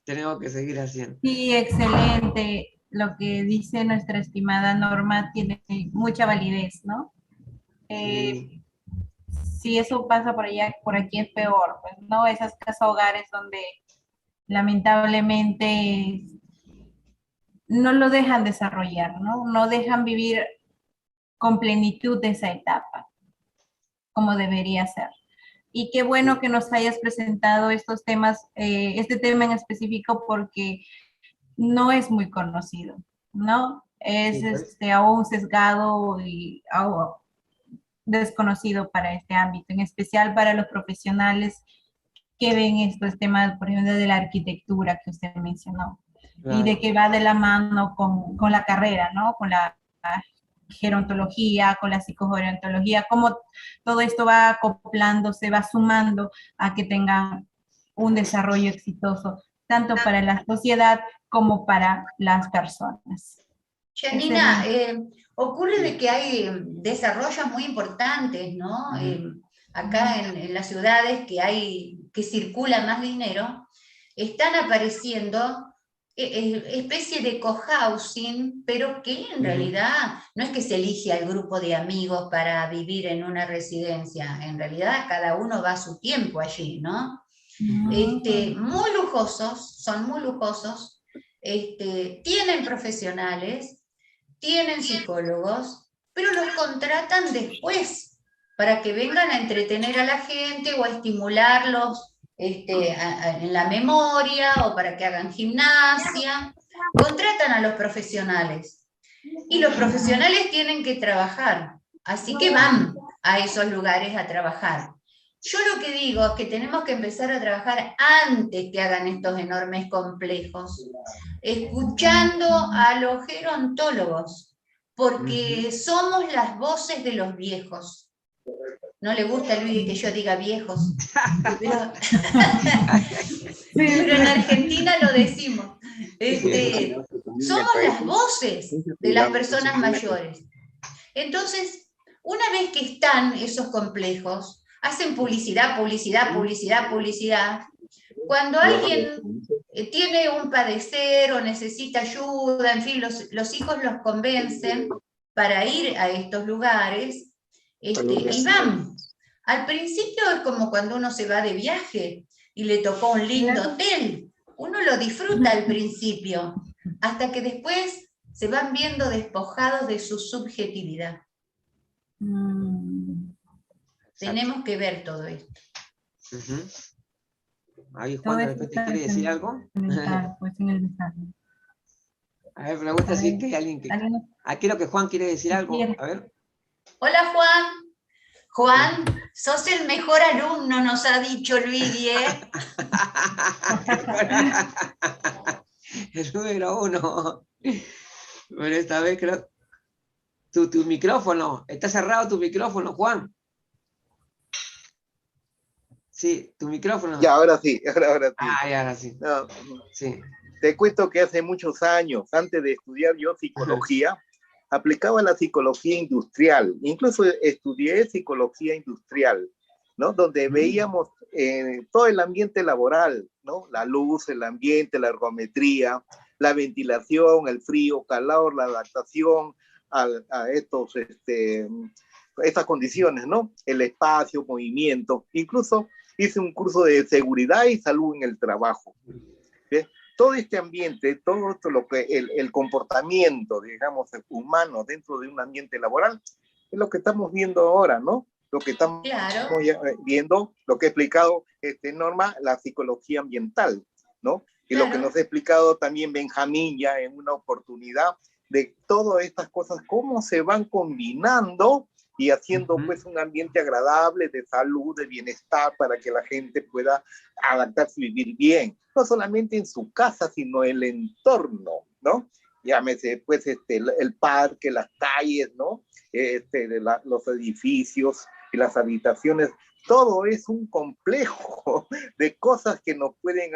tenemos que seguir haciendo. Sí, excelente. Lo que dice nuestra estimada Norma tiene mucha validez, ¿no? Sí. Si eso pasa por allá, por aquí es peor, pues, ¿no? Esas casas hogares donde lamentablemente no lo dejan desarrollar, ¿no? No dejan vivir con plenitud esa etapa, como debería ser. Y qué bueno que nos hayas presentado estos temas, este tema en específico, porque no es muy conocido, ¿no? Es aún sesgado y aún desconocido para este ámbito, en especial para los profesionales que ven estos temas, por ejemplo, de la arquitectura que usted mencionó, y de que va de la mano con la carrera, ¿no? Con la gerontología, con la psicogerontología, cómo todo esto va acoplándose, va sumando a que tengan un desarrollo exitoso, tanto para la sociedad como para las personas. Janina, ocurre de que hay desarrollos muy importantes, ¿no? Acá en las ciudades que circula más dinero, están apareciendo especie de cohousing, pero que en realidad no es que se elige al grupo de amigos para vivir en una residencia, en realidad cada uno va a su tiempo allí, ¿no? Muy lujosos, son muy lujosos, tienen profesionales, tienen psicólogos, pero los contratan después para que vengan a entretener a la gente o a estimularlos en la memoria o para que hagan gimnasia. Contratan a los profesionales y los profesionales tienen que trabajar, así que van a esos lugares a trabajar. Yo lo que digo es que tenemos que empezar a trabajar antes que hagan estos enormes complejos, escuchando a los gerontólogos, porque somos las voces de los viejos. No le gusta a Luis que yo diga viejos, pero en Argentina lo decimos. Somos las voces de las personas mayores. Entonces, una vez que están esos complejos, hacen publicidad. Cuando alguien tiene un padecer o necesita ayuda, en fin, los hijos los convencen para ir a estos lugares, y van. Al principio es como cuando uno se va de viaje y le tocó un lindo hotel. Uno lo disfruta al principio, hasta que después se van viendo despojados de su subjetividad. Tenemos que ver todo esto. Ahí Juan, de repente quiere decir algo. Pues en el mensaje. A ver, pregunta si es que hay alguien que... Aquí creo que Juan quiere decir algo. A ver. Hola, Juan. Juan, sos el mejor alumno, nos ha dicho Luigi, ¿eh? El número 1. Bueno, esta vez creo... Tu micrófono. Está cerrado tu micrófono, Juan. Sí, tu micrófono. Ya, ahora sí, ahora sí. Ya, ahora sí. No, sí. Te cuento que hace muchos años, antes de estudiar yo psicología, aplicaba la psicología industrial. Incluso estudié psicología industrial, ¿no? Donde veíamos todo el ambiente laboral, ¿no? La luz, el ambiente, la ergometría, la ventilación, el frío, calor, la adaptación a estas condiciones, ¿no? El espacio, movimiento. Incluso hice un curso de seguridad y salud en el trabajo. ¿Sí? Todo este ambiente, todo esto, lo que el comportamiento, digamos, humano dentro de un ambiente laboral, es lo que estamos viendo ahora, ¿no? Lo que estamos viendo, lo que ha explicado Norma, la psicología ambiental, ¿no? Y lo que nos ha explicado también Benjamín ya en una oportunidad de todas estas cosas, cómo se van combinando y haciendo pues un ambiente agradable de salud, de bienestar, para que la gente pueda adaptarse y vivir bien, no solamente en su casa, sino en el entorno, ¿no? Llámese pues el parque, las calles, ¿no? Los edificios y las habitaciones, todo es un complejo de cosas que nos pueden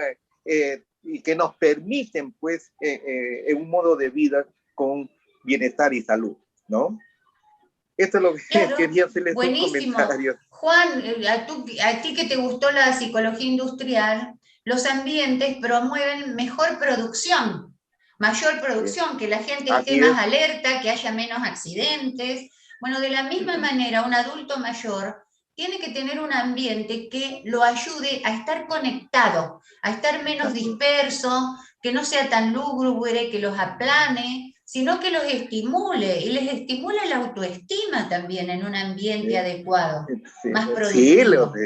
y que nos permiten pues un modo de vida con bienestar y salud, ¿no? Esto es lo que quería hacerles un comentario. Juan, a ti que te gustó la psicología industrial, los ambientes promueven mejor producción, mayor producción, que la gente esté más alerta, que haya menos accidentes. Bueno, de la misma manera, un adulto mayor tiene que tener un ambiente que lo ayude a estar conectado, a estar menos disperso, que no sea tan lúgubre, que los aplane, sino que los estimule, y les estimula la autoestima también en un ambiente adecuado, más productivo. Sí,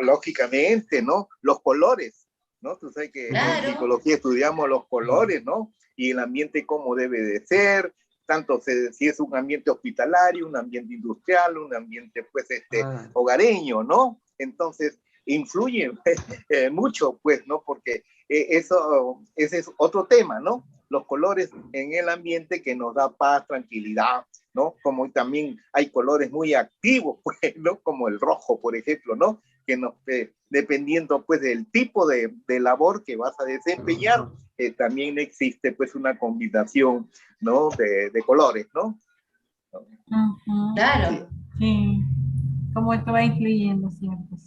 lógicamente, ¿no? Los colores, ¿no? Tú sabes que en psicología estudiamos los colores, ¿no? Y el ambiente cómo debe de ser, tanto si es un ambiente hospitalario, un ambiente industrial, un ambiente, pues, hogareño, ¿no? Entonces, influye mucho, pues, ¿no? Porque ese es otro tema, ¿no? Los colores en el ambiente que nos da paz, tranquilidad, ¿no? Como también hay colores muy activos, pues, ¿no? Como el rojo, por ejemplo, ¿no? Que nos, dependiendo, pues, del tipo de labor que vas a desempeñar, también existe, pues, una combinación, ¿no? De colores, ¿no? Claro. Sí. Cómo esto va influyendo siempre.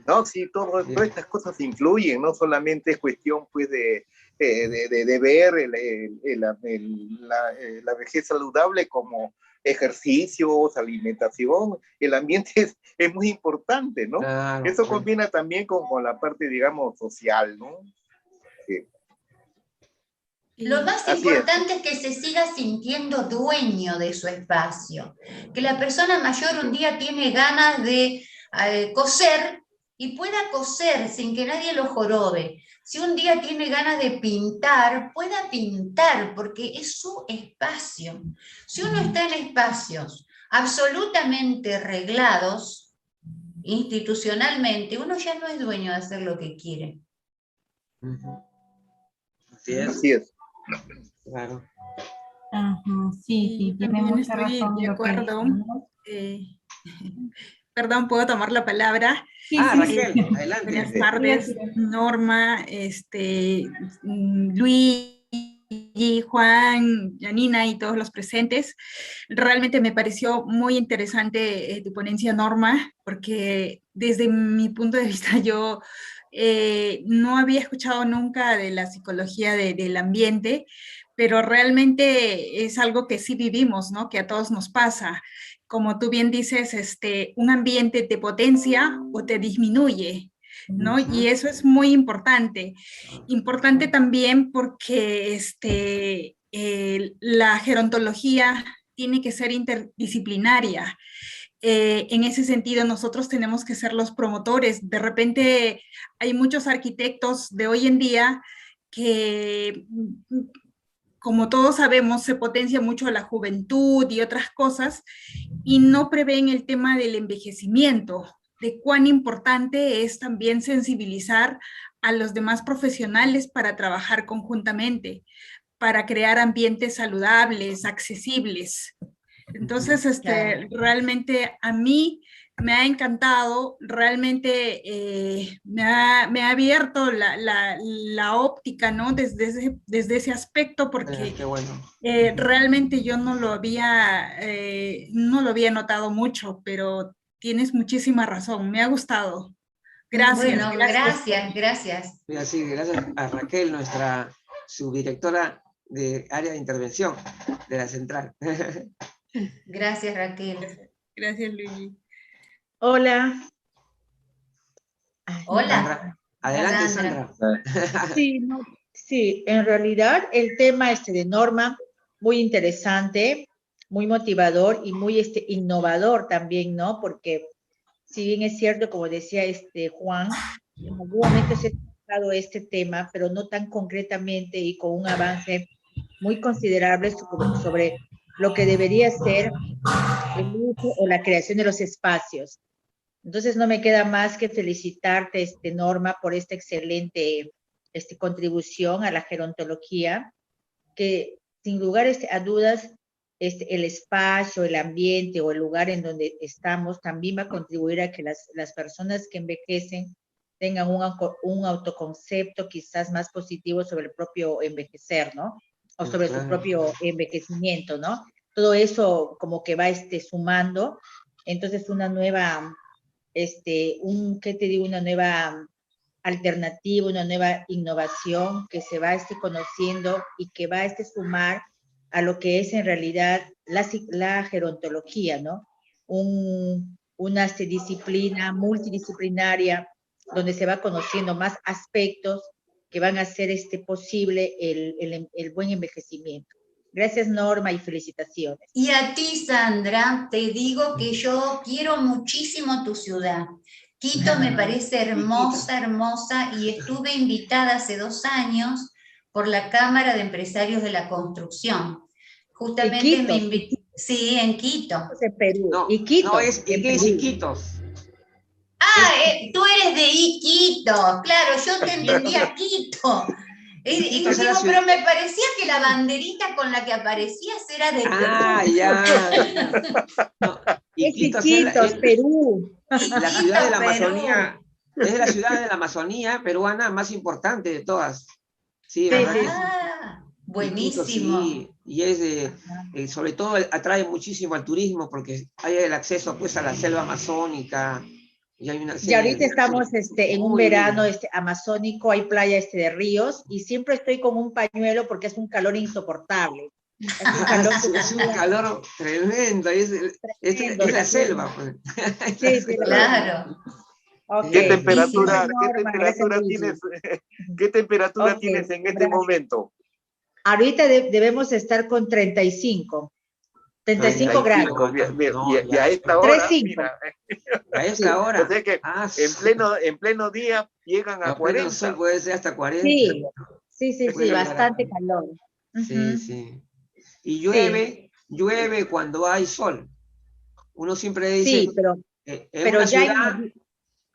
No, sí, todas estas cosas influyen, no solamente es cuestión, pues, de ver la vejez saludable como ejercicios, alimentación. El ambiente es muy importante, ¿no? Claro, eso combina también con la parte, digamos, social, ¿no? Sí. Lo más importante es que se siga sintiendo dueño de su espacio, que la persona mayor un día tiene ganas de coser y pueda coser sin que nadie lo jorobe. Si un día tiene ganas de pintar, pueda pintar, porque es su espacio. Si uno está en espacios absolutamente reglados, institucionalmente, uno ya no es dueño de hacer lo que quiere. Así es. Así es. Claro. Sí, tiene mucha razón. De acuerdo. Perdón, ¿puedo tomar la palabra? Raquel, adelante. Buenas tardes, Norma, Luis, Juan, Janina y todos los presentes. Realmente me pareció muy interesante tu ponencia, Norma, porque desde mi punto de vista yo no había escuchado nunca de la psicología del ambiente, pero realmente es algo que sí vivimos, ¿no? Que a todos nos pasa. Como tú bien dices, un ambiente te potencia o te disminuye, ¿no? Y eso es muy importante. Importante también porque la gerontología tiene que ser interdisciplinaria. En ese sentido, nosotros tenemos que ser los promotores. De repente hay muchos arquitectos de hoy en día que, como todos sabemos, se potencia mucho la juventud y otras cosas, y no prevén el tema del envejecimiento, de cuán importante es también sensibilizar a los demás profesionales para trabajar conjuntamente, para crear ambientes saludables, accesibles. Entonces, realmente a mí me ha encantado, realmente me ha abierto la óptica, ¿no? Desde ese aspecto, porque qué bueno. Realmente yo no lo había notado mucho, pero tienes muchísima razón, me ha gustado. Gracias. Bueno, gracias. Sí, gracias a Raquel, nuestra subdirectora de área de intervención de la central. Gracias, Raquel. Gracias, Luigi. Hola. Hola. Sandra. Adelante, Sandra. Sí, en realidad el tema de Norma, muy interesante, muy motivador y muy innovador también, ¿no? Porque si bien es cierto, como decía Juan, en algún momento se ha tratado este tema, pero no tan concretamente y con un avance muy considerable sobre lo que debería ser el uso o la creación de los espacios. Entonces no me queda más que felicitarte, Norma, por esta excelente contribución a la gerontología, que sin lugar a dudas, el espacio, el ambiente o el lugar en donde estamos también va a contribuir a que las personas que envejecen tengan un autoconcepto quizás más positivo sobre el propio envejecer, ¿no? O sobre su propio envejecimiento, ¿no? Todo eso como que va sumando. Entonces una nueva, una nueva alternativa, una nueva innovación que se va conociendo y que va a sumar a lo que es en realidad la gerontología, ¿no? Una disciplina multidisciplinaria donde se va conociendo más aspectos que van a hacer posible el buen envejecimiento. Gracias, Norma, y felicitaciones. Y a ti, Sandra, te digo que yo quiero muchísimo tu ciudad. Quito me parece hermosa, y estuve invitada hace 2 años por la Cámara de Empresarios de la Construcción. Justamente me invitó. Sí, en Quito. En Perú. No, Iquitos. No, es Iquitos. Tú eres de Iquitos. Claro, yo te entendía Quito. Y digo, pero me parecía que la banderita con la que aparecías era de Perú. Ya. No, Iquitos, Perú. La ciudad de la Amazonía, es la ciudad de la Amazonía peruana más importante de todas. Sí, buenísimo. Sí, y es sobre todo atrae muchísimo al turismo porque hay el acceso pues a la selva amazónica. Y ahorita estamos en un verano amazónico, hay playa de ríos, y siempre estoy con un pañuelo porque es un calor insoportable. Es un calor tremendo, es la selva. Pues. Sí, claro. Okay. ¿Qué temperatura tienes en este momento? Ahorita debemos estar con 35 grados. Y a esta hora, mira, a esta hora. O sea que en pleno día llegan a 40. Sol puede ser hasta 40. Sí, bastante calor. Sí. Y llueve cuando hay sol. Uno siempre dice, sí, pero una ya ciudad,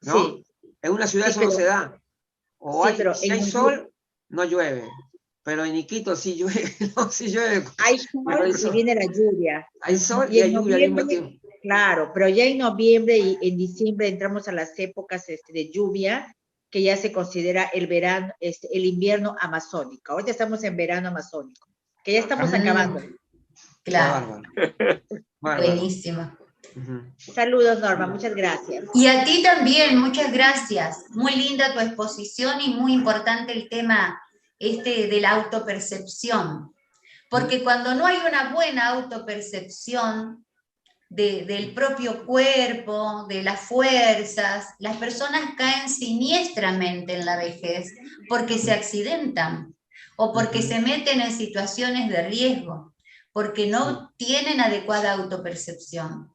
¿no? Sí. En una ciudad eso no se da. Si hay sol, no llueve. Pero en Iquitos sí llueve, sí llueve. Hay sol y viene la lluvia. Hay sol y hay lluvia al mismo tiempo. Claro, pero ya en noviembre y en diciembre entramos a las épocas de lluvia, que ya se considera el verano, el invierno amazónico. Ahorita estamos en verano amazónico, que ya estamos acabando. Claro. Buenísimo. Saludos, Norma, muchas gracias. Y a ti también, muchas gracias. Muy linda tu exposición y muy importante el tema de la autopercepción. Porque cuando no hay una buena autopercepción del propio cuerpo, de las fuerzas, las personas caen siniestramente en la vejez porque se accidentan o porque se meten en situaciones de riesgo, porque no tienen adecuada autopercepción.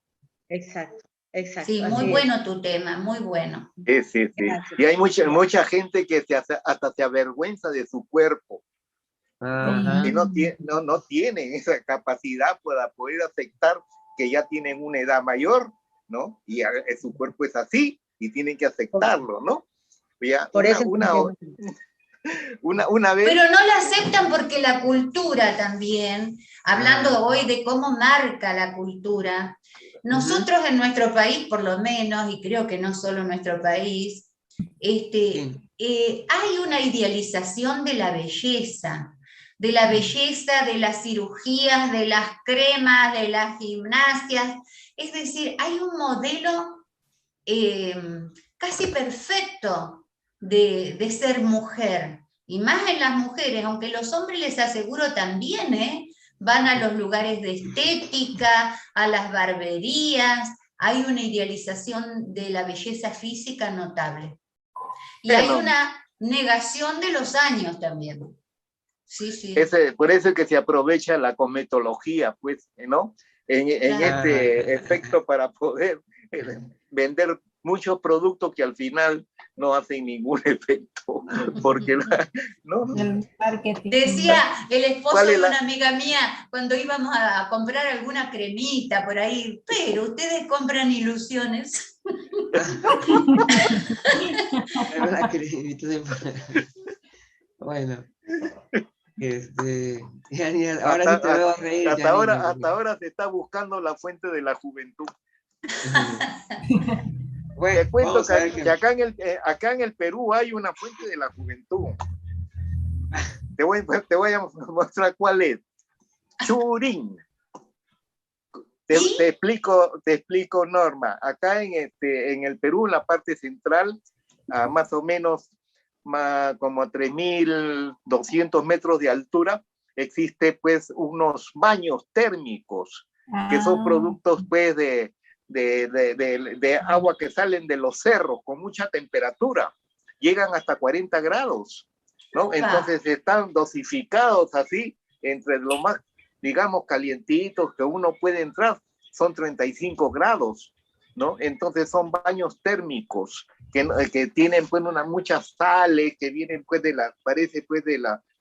Exacto, exacto. Sí, muy bueno tu tema, muy bueno. Sí, sí, sí. Y hay mucha gente que hasta se avergüenza de su cuerpo. Ajá. Que no tienen esa capacidad para poder aceptar que ya tienen una edad mayor, ¿no? Y su cuerpo es así y tienen que aceptarlo, ¿no? Ya, Por eso una vez... Pero no la aceptan porque la cultura también, hablando hoy de cómo marca la cultura, nosotros en nuestro país, por lo menos, y creo que no solo en nuestro país, hay una idealización de la belleza, de las cirugías, de las cremas, de las gimnasias. Es decir, hay un modelo casi perfecto de ser mujer. Y más en las mujeres, aunque los hombres les aseguro también, van a los lugares de estética, a las barberías, hay una idealización de la belleza física notable. Y hay una negación de los años también. Sí, sí. Por eso es que se aprovecha la cosmetología, pues, ¿no? En este efecto para poder vender muchos productos que al final no hacen ningún efecto, porque ¿no? El marketing. Decía el esposo de una amiga mía cuando íbamos a comprar alguna cremita por ahí, pero ustedes compran ilusiones. Bueno, ahora sí te veo reír. Hasta ahora se está buscando la fuente de la juventud. Bueno, te cuento que acá en el Perú hay una fuente de la juventud. Te voy a mostrar cuál es. Churín. Te explico, Norma. Acá en el Perú, en la parte central, más o menos como a 3.200 metros de altura, existe pues unos baños térmicos, que son productos pues de agua que salen de los cerros con mucha temperatura, llegan hasta 40 grados, ¿no? Entonces están dosificados así, entre lo más, digamos, calientitos que uno puede entrar, son 35 grados, ¿no? Entonces son baños térmicos que tienen pues muchas sales que vienen pues parece pues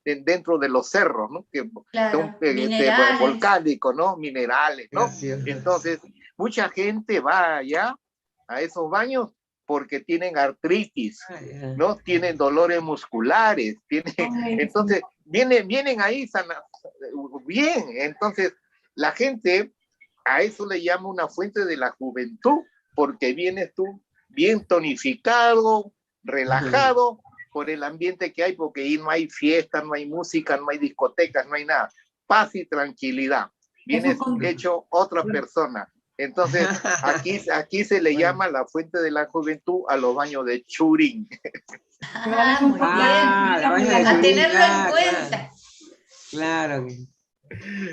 dentro de los cerros, ¿no? Que son volcánicos, ¿no? Minerales, ¿no? Entonces mucha gente va allá a esos baños porque tienen artritis, ¿no? Tienen dolores musculares, entonces vienen ahí bien. Entonces la gente a eso le llama una fuente de la juventud, porque vienes tú bien tonificado, relajado por el ambiente que hay, porque ahí no hay fiesta, no hay música, no hay discotecas, no hay nada. Paz y tranquilidad. Vienes hecho otra persona. Entonces, aquí se le llama la fuente de la juventud a los baños de Churín. Muy bien. A tenerlo en cuenta. Claro.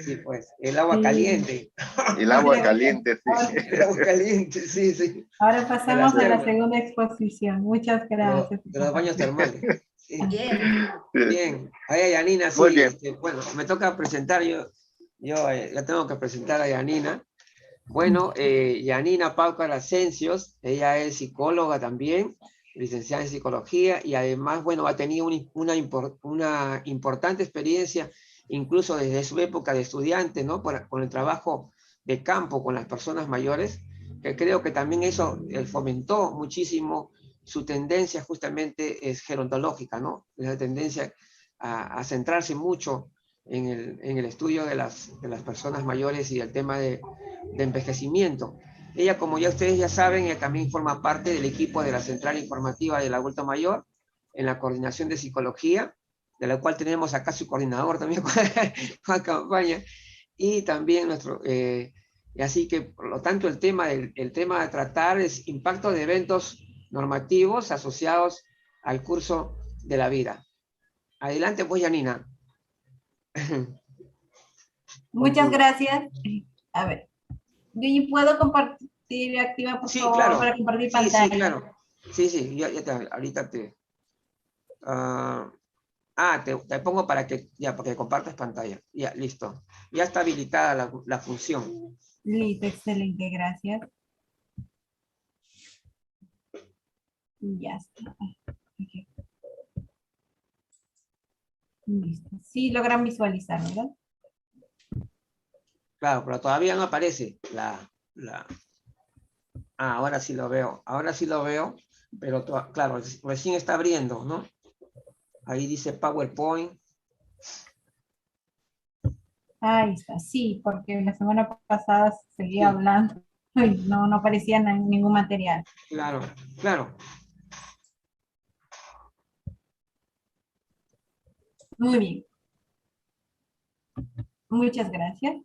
Sí, pues, el agua caliente. El agua caliente, sí. El agua caliente, sí. Ahora pasamos a la segunda exposición. Muchas gracias. De los baños termales. Sí. Bien. Oye, Yanina, sí. Muy bien. Bueno, me toca presentar, yo la tengo que presentar a Yanina. Bueno, Yanina Paucar Asencios, ella es psicóloga también, licenciada en psicología, y además, bueno, ha tenido una importante experiencia, incluso desde su época de estudiante, ¿no? Con el trabajo de campo con las personas mayores, que creo que también eso fomentó muchísimo su tendencia justamente es gerontológica, ¿no? La tendencia a centrarse mucho en el estudio de las personas mayores y el tema de envejecimiento. Ella, como ya ustedes ya saben, ella también forma parte del equipo de la Central Informativa del Adulto Mayor, en la coordinación de psicología, de la cual tenemos acá su coordinador también con campaña, y también y así que, por lo tanto, el tema a tratar es impacto de eventos normativos asociados al curso de la vida. Adelante, pues, Yanina. Muchas gracias. A ver, ¿puedo compartir activa, por Sí, favor, claro. para compartir Sí, pantalla? sí, claro. Sí, ahorita te... te pongo para que compartas pantalla. Ya, listo. Ya está habilitada la función. Listo, excelente, gracias. Ya está. Okay. Listo. Sí, logran visualizar, ¿verdad? Claro, pero todavía no aparece ahora sí lo veo. Ahora sí lo veo, pero claro, recién está abriendo, ¿no? Ahí dice PowerPoint. Ahí está, sí, porque la semana pasada seguía Sí. hablando y no aparecía ningún material. Claro, claro. Muy bien. Muchas gracias.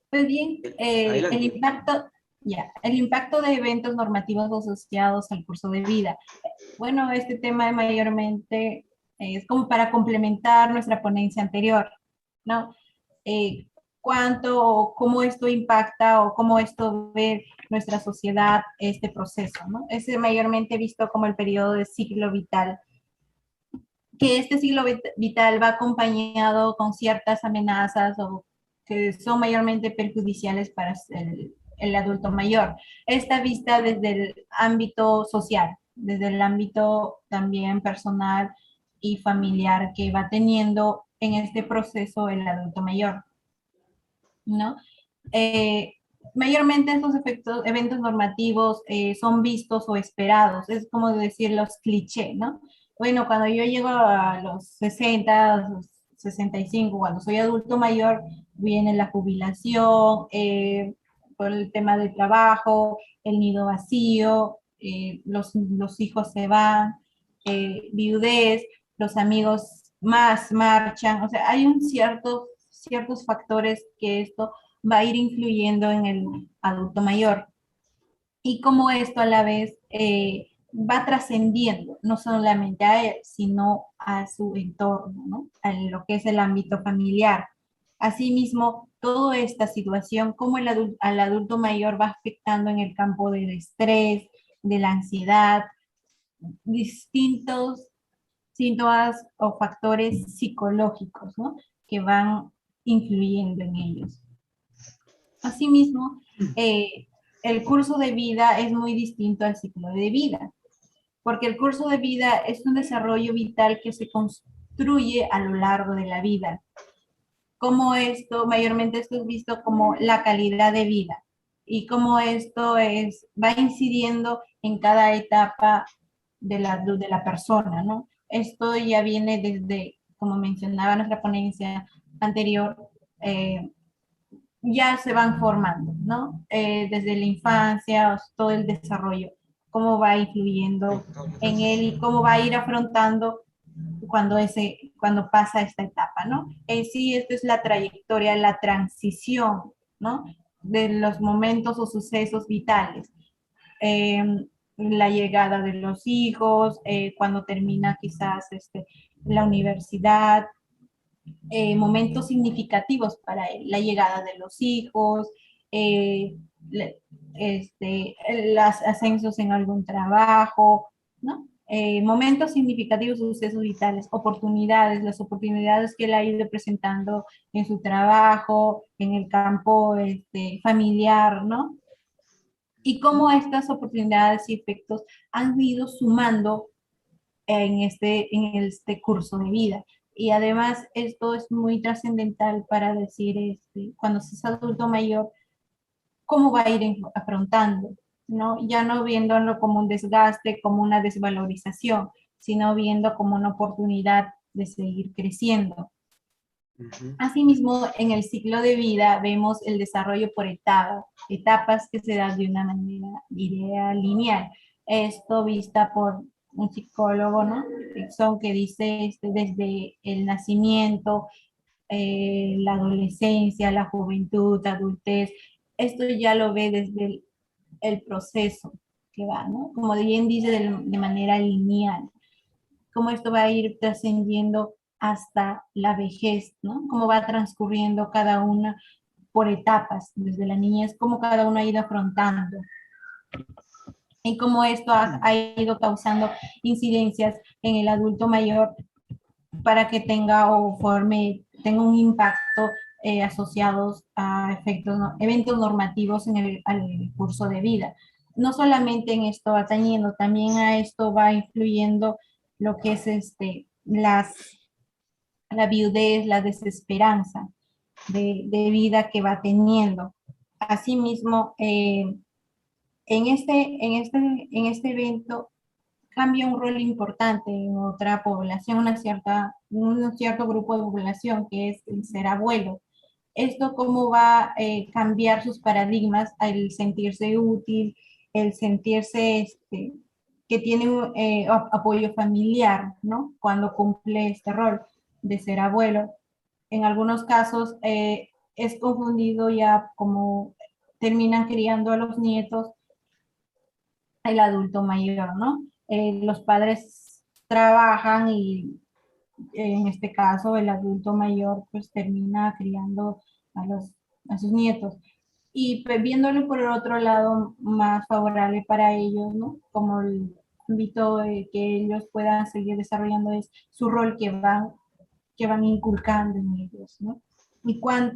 Pues bien, el impacto de eventos normativos asociados al curso de vida. Bueno, este tema mayormente es como para complementar nuestra ponencia anterior, ¿no? Cuánto o cómo esto impacta o cómo esto ve nuestra sociedad este proceso, ¿no? Es mayormente visto como el periodo de ciclo vital, que este ciclo vital va acompañado con ciertas amenazas o que son mayormente perjudiciales para el adulto mayor. Esta vista desde el ámbito social, desde el ámbito también personal y familiar que va teniendo en este proceso el adulto mayor, ¿no? Mayormente estos eventos normativos son vistos o esperados, es como decir los clichés, ¿no? Bueno, cuando yo llego a los 60, los 65, cuando soy adulto mayor, viene la jubilación, por el tema del trabajo, el nido vacío, los hijos se van, viudez, los amigos más marchan, o sea, hay ciertos factores que esto va a ir influyendo en el adulto mayor. Y como esto a la vez va trascendiendo, no solamente a él, sino a su entorno, ¿no? A lo que es el ámbito familiar. Asimismo, toda esta situación, cómo al adulto mayor va afectando en el campo del estrés, de la ansiedad, distintos síntomas o factores psicológicos, ¿no? Que van influyendo en ellos. Asimismo, el curso de vida es muy distinto al ciclo de vida, porque el curso de vida es un desarrollo vital que se construye a lo largo de la vida. Como mayormente esto es visto como la calidad de vida y cómo esto va incidiendo en cada etapa de la persona, ¿no? Esto ya viene desde, como mencionaba nuestra ponencia anterior, ya se van formando, ¿no? Desde la infancia, todo el desarrollo, cómo va influyendo en él y cómo va a ir afrontando cuando pasa esta etapa, ¿no? Sí, esto es la trayectoria, la transición, ¿no? De los momentos o sucesos vitales. La llegada de los hijos, cuando termina quizás la universidad, momentos significativos para él, la llegada de los hijos, eh, los ascensos en algún trabajo, ¿no? Momentos significativos, sucesos vitales, oportunidades, las oportunidades que él ha ido presentando en su trabajo, en el campo familiar, ¿no? Y cómo estas oportunidades y efectos han ido sumando en este curso de vida. Y además esto es muy trascendental para decir, cuando se es adulto mayor, cómo va a ir afrontando, ¿no? Ya no viéndolo como un desgaste, como una desvalorización, sino viendo como una oportunidad de seguir creciendo. Asimismo, en el ciclo de vida vemos el desarrollo por etapas que se dan de una manera, diría, lineal. Esto vista por un psicólogo, ¿no? Que dice desde el nacimiento, la adolescencia, la juventud, adultez. Esto ya lo ve desde el proceso que va, ¿no? Como bien dice, de manera lineal. Cómo esto va a ir trascendiendo hasta la vejez, ¿no? Cómo va transcurriendo cada una por etapas, desde la niñez, cómo cada uno ha ido afrontando y cómo esto ha ido causando incidencias en el adulto mayor para que tenga un impacto asociados a eventos normativos al curso de vida. No solamente en esto va atañendo, también a esto va influyendo lo que es la viudez, la desesperanza de vida que va teniendo. Asimismo, en este evento cambia un rol importante en otra población, un cierto grupo de población, que es el ser abuelo. Esto cómo va a cambiar sus paradigmas al sentirse útil, el sentirse que tiene un apoyo familiar, ¿no? Cuando cumple este rol de ser abuelo. En algunos casos es confundido ya como terminan criando a los nietos el adulto mayor, ¿no? Los padres trabajan y en este caso el adulto mayor pues termina criando a sus nietos. Y pues, viéndolo por el otro lado más favorable para ellos, ¿no? Como el ámbito de que ellos puedan seguir desarrollando es su rol que van inculcando en ellos, ¿no? Y cuán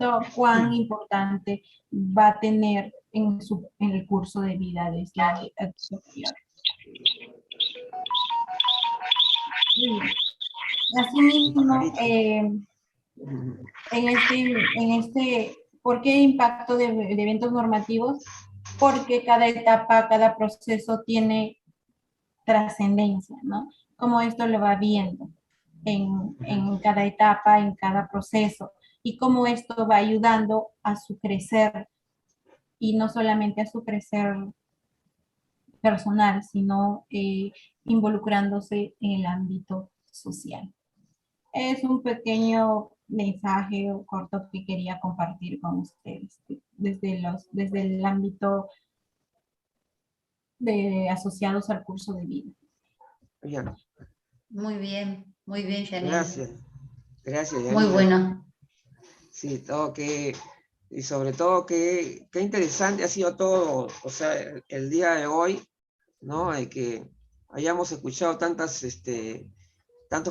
importante va a tener en el curso de vida de este adulto mayor. Asimismo, ¿por qué impacto de eventos normativos? Porque cada etapa, cada proceso tiene trascendencia, ¿no? Como esto lo va viendo en cada etapa, en cada proceso, y cómo esto va ayudando a su crecer, y no solamente a su crecer personal, sino involucrándose en el ámbito social. Es un pequeño mensaje corto que quería compartir con ustedes desde el ámbito de asociados al curso de vida. Bien. Muy bien, Janina. Gracias, Janina. Muy bueno. Sí, y sobre todo qué interesante ha sido todo, o sea, el día de hoy, ¿no? De que hayamos escuchado tantos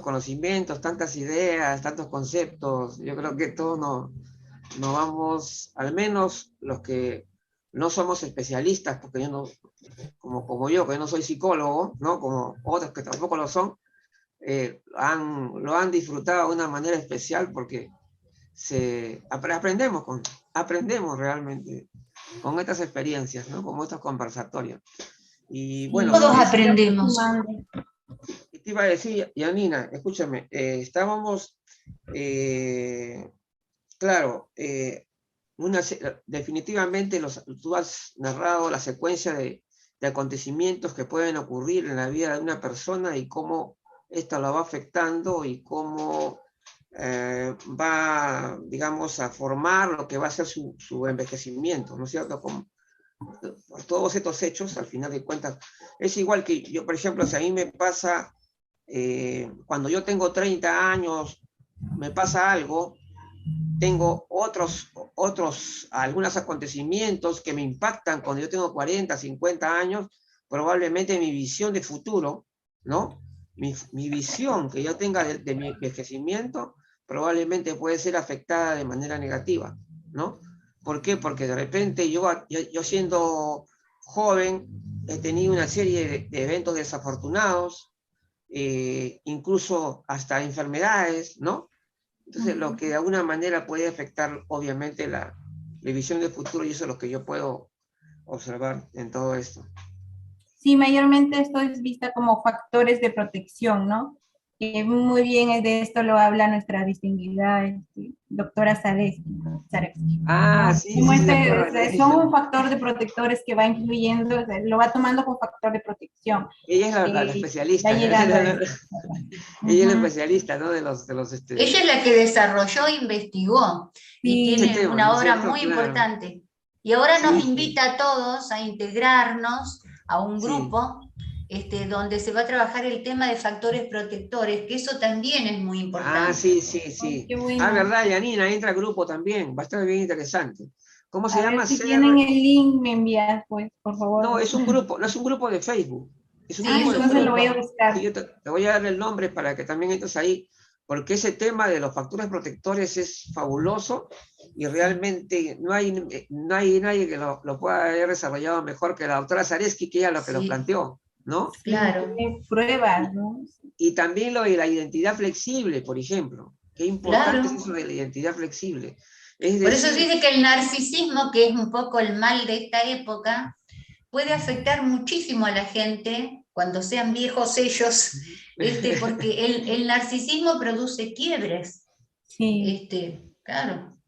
conocimientos, tantas ideas, tantos conceptos. Yo creo que todos nos vamos, al menos los que no somos especialistas, porque yo no, como yo, que no soy psicólogo, ¿no? Como otros que tampoco lo son, lo han disfrutado de una manera especial, porque aprendemos realmente con estas experiencias, ¿no? Como estos conversatorios. Y bueno, todos aprendemos. Te iba a decir, Janina, escúchame, estábamos, claro, definitivamente tú has narrado la secuencia de acontecimientos que pueden ocurrir en la vida de una persona y cómo esto la va afectando y cómo va, digamos, a formar lo que va a ser su envejecimiento, ¿no es cierto? Por todos estos hechos, al final de cuentas, es igual que yo, por ejemplo, si a mí me pasa, cuando yo tengo 30 años, me pasa algo, tengo algunos acontecimientos que me impactan cuando yo tengo 40, 50 años, probablemente mi visión de futuro, ¿no? Mi visión que yo tenga de mi envejecimiento probablemente puede ser afectada de manera negativa, ¿no? ¿Por qué? Porque de repente yo siendo joven he tenido una serie de eventos desafortunados, incluso hasta enfermedades, ¿no? Entonces, lo que de alguna manera puede afectar, obviamente, la visión del futuro, y eso es lo que yo puedo observar en todo esto. Sí, mayormente esto es vista como factores de protección, ¿no? Muy bien de esto lo habla nuestra distinguida doctora Zarevsky. Sí. Son un factor de protectores que va influyendo, lo va tomando como factor de protección. Ella es la especialista. Ella es la especialista, ¿no? Ella es la que desarrolló, investigó, y tiene una obra muy importante. Y ahora nos invita a todos a integrarnos a un grupo donde se va a trabajar el tema de factores protectores, que eso también es muy importante. Sí. Ay, qué bueno. Verdad, Yanina, entra al grupo también, va a estar bien interesante. ¿Cómo se A llama? ver si tienen el link, me envías, pues, por favor. No, es un grupo, no es un grupo de Facebook. Es un grupo de entonces Facebook. lo voy a buscar. Sí, yo te voy a dar el nombre para que también entres ahí, porque ese tema de los factores protectores es fabuloso y realmente no hay nadie que lo pueda haber desarrollado mejor que la doctora Zareski, que ella lo que lo planteó, ¿no? Claro. Tiene pruebas, ¿no? Y también lo de la identidad flexible, por ejemplo. Qué importante es eso de la identidad flexible. Es decir, por eso dice que el narcisismo, que es un poco el mal de esta época, puede afectar muchísimo a la gente cuando sean viejos ellos, porque el narcisismo produce quiebres. Sí. Claro.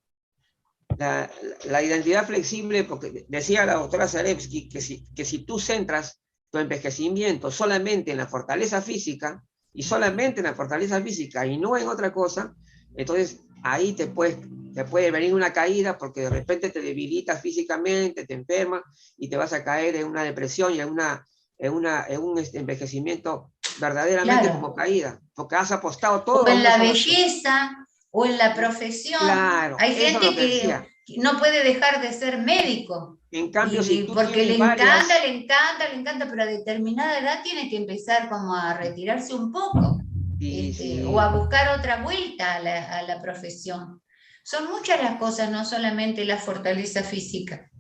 La identidad flexible, porque decía la doctora Zarevsky que si tú centras tu envejecimiento solamente en la fortaleza física, y solamente en la fortaleza física y no en otra cosa, entonces ahí te puede venir una caída porque de repente te debilitas físicamente, te enfermas y te vas a caer en una depresión y en un envejecimiento verdaderamente como caída, porque has apostado todo. O en la belleza, o en la profesión. Claro, hay gente que decía. No puede dejar de ser médico. En cambio, si tú porque le varias... encanta, pero a determinada edad tiene que empezar como a retirarse un poco. Sí. O a buscar otra vuelta a la profesión. Son muchas las cosas, no solamente la fortaleza física.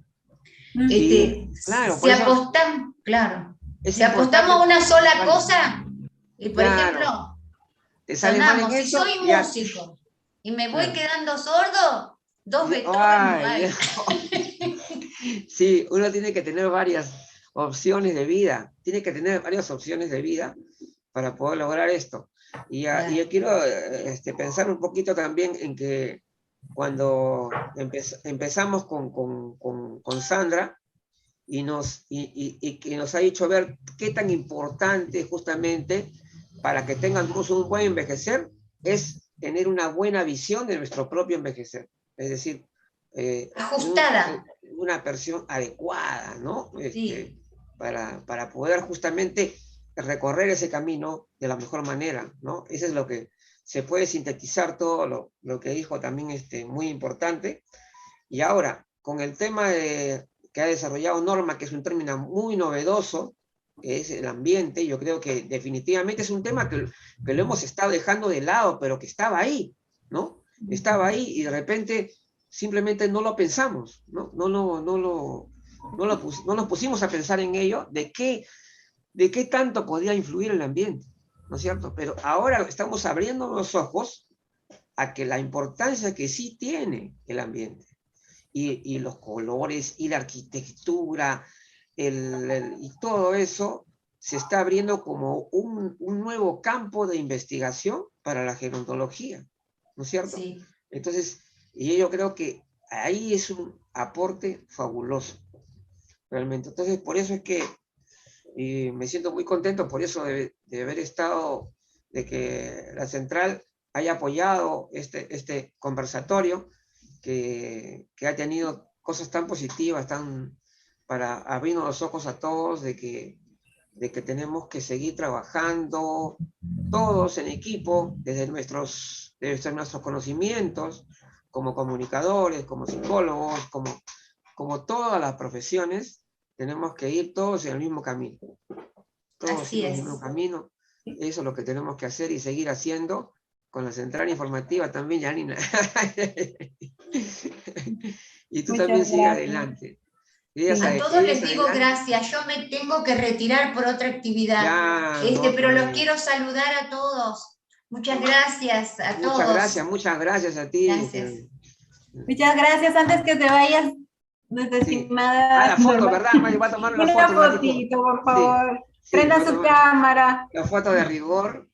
Claro, si apostamos a una sola cosa, y por ejemplo, si soy músico y me voy quedando sordo, 2 Beethoven. Sí, uno tiene que tener varias opciones de vida, para poder lograr esto. Y yo quiero pensar un poquito también en que cuando empezamos con Sandra y que nos ha dicho ver qué tan importante justamente para que tengamos un buen envejecer es tener una buena visión de nuestro propio envejecer, es decir, ajustada, una versión adecuada, ¿no? Sí. Para poder justamente recorrer ese camino de la mejor manera, ¿no? Eso es lo que se puede sintetizar todo lo que dijo también muy importante. Y ahora, con el tema que ha desarrollado Norma, que es un término muy novedoso, que es el ambiente, yo creo que definitivamente es un tema que lo hemos estado dejando de lado, pero que estaba ahí, ¿no? Estaba ahí y de repente simplemente no lo pensamos, ¿no? No nos pusimos a pensar en ello, de qué tanto podía influir el ambiente, ¿no es cierto? Pero ahora estamos abriendo los ojos a que la importancia que sí tiene el ambiente, y los colores, y la arquitectura, y todo eso se está abriendo como un nuevo campo de investigación para la gerontología, ¿no es cierto? Sí. Entonces, y yo creo que ahí es un aporte fabuloso, realmente. Entonces, por eso es que me siento muy contento por eso de haber estado, de que la central haya apoyado este conversatorio que ha tenido cosas tan positivas, para abrirnos los ojos a todos de que tenemos que seguir trabajando todos en equipo, desde nuestros conocimientos, como comunicadores, como psicólogos, como todas las profesiones, tenemos que ir todos en el mismo camino. Todos en el mismo camino. Eso es lo que tenemos que hacer y seguir haciendo con la central informativa también, Yanina. Y tú también sigue adelante. A todos les digo gracias. Yo me tengo que retirar por otra actividad, pero los quiero saludar a todos. Muchas gracias a todos. Muchas gracias a ti. Gracias. Muchas gracias. Antes que te vayas, nuestra estimada... la foto, ¿verdad? Va a tomar una foto. Una fotito, por favor. Prenda su cámara. La foto de rigor.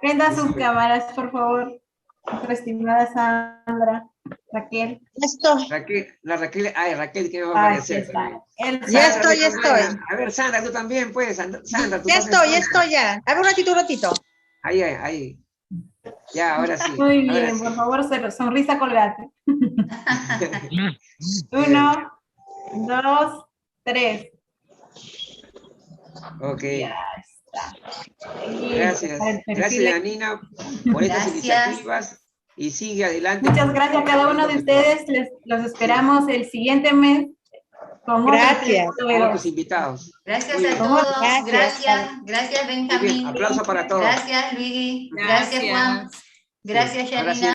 Prenda sus cámaras, por favor. Nuestra estimada Sandra. Raquel. Raquel, ¿qué va a aparecer? Ya estoy. A ver, Sandra, tú también, pues. Sandra, tú ya estoy ya. A ver, un ratito. Ahí. Ya, ahora sí. Muy bien, por favor, sonrisa colgate. 1, 2, 3. Ok. Ya está. Gracias. Gracias, Janina, por estas iniciativas. Y sigue adelante. Muchas gracias a cada uno de ustedes. Los esperamos el siguiente mes. Con otros invitados. Gracias a todos. Gracias Benjamín. Aplauso para todos. Gracias Luigi. Gracias Juan. Gracias Janina.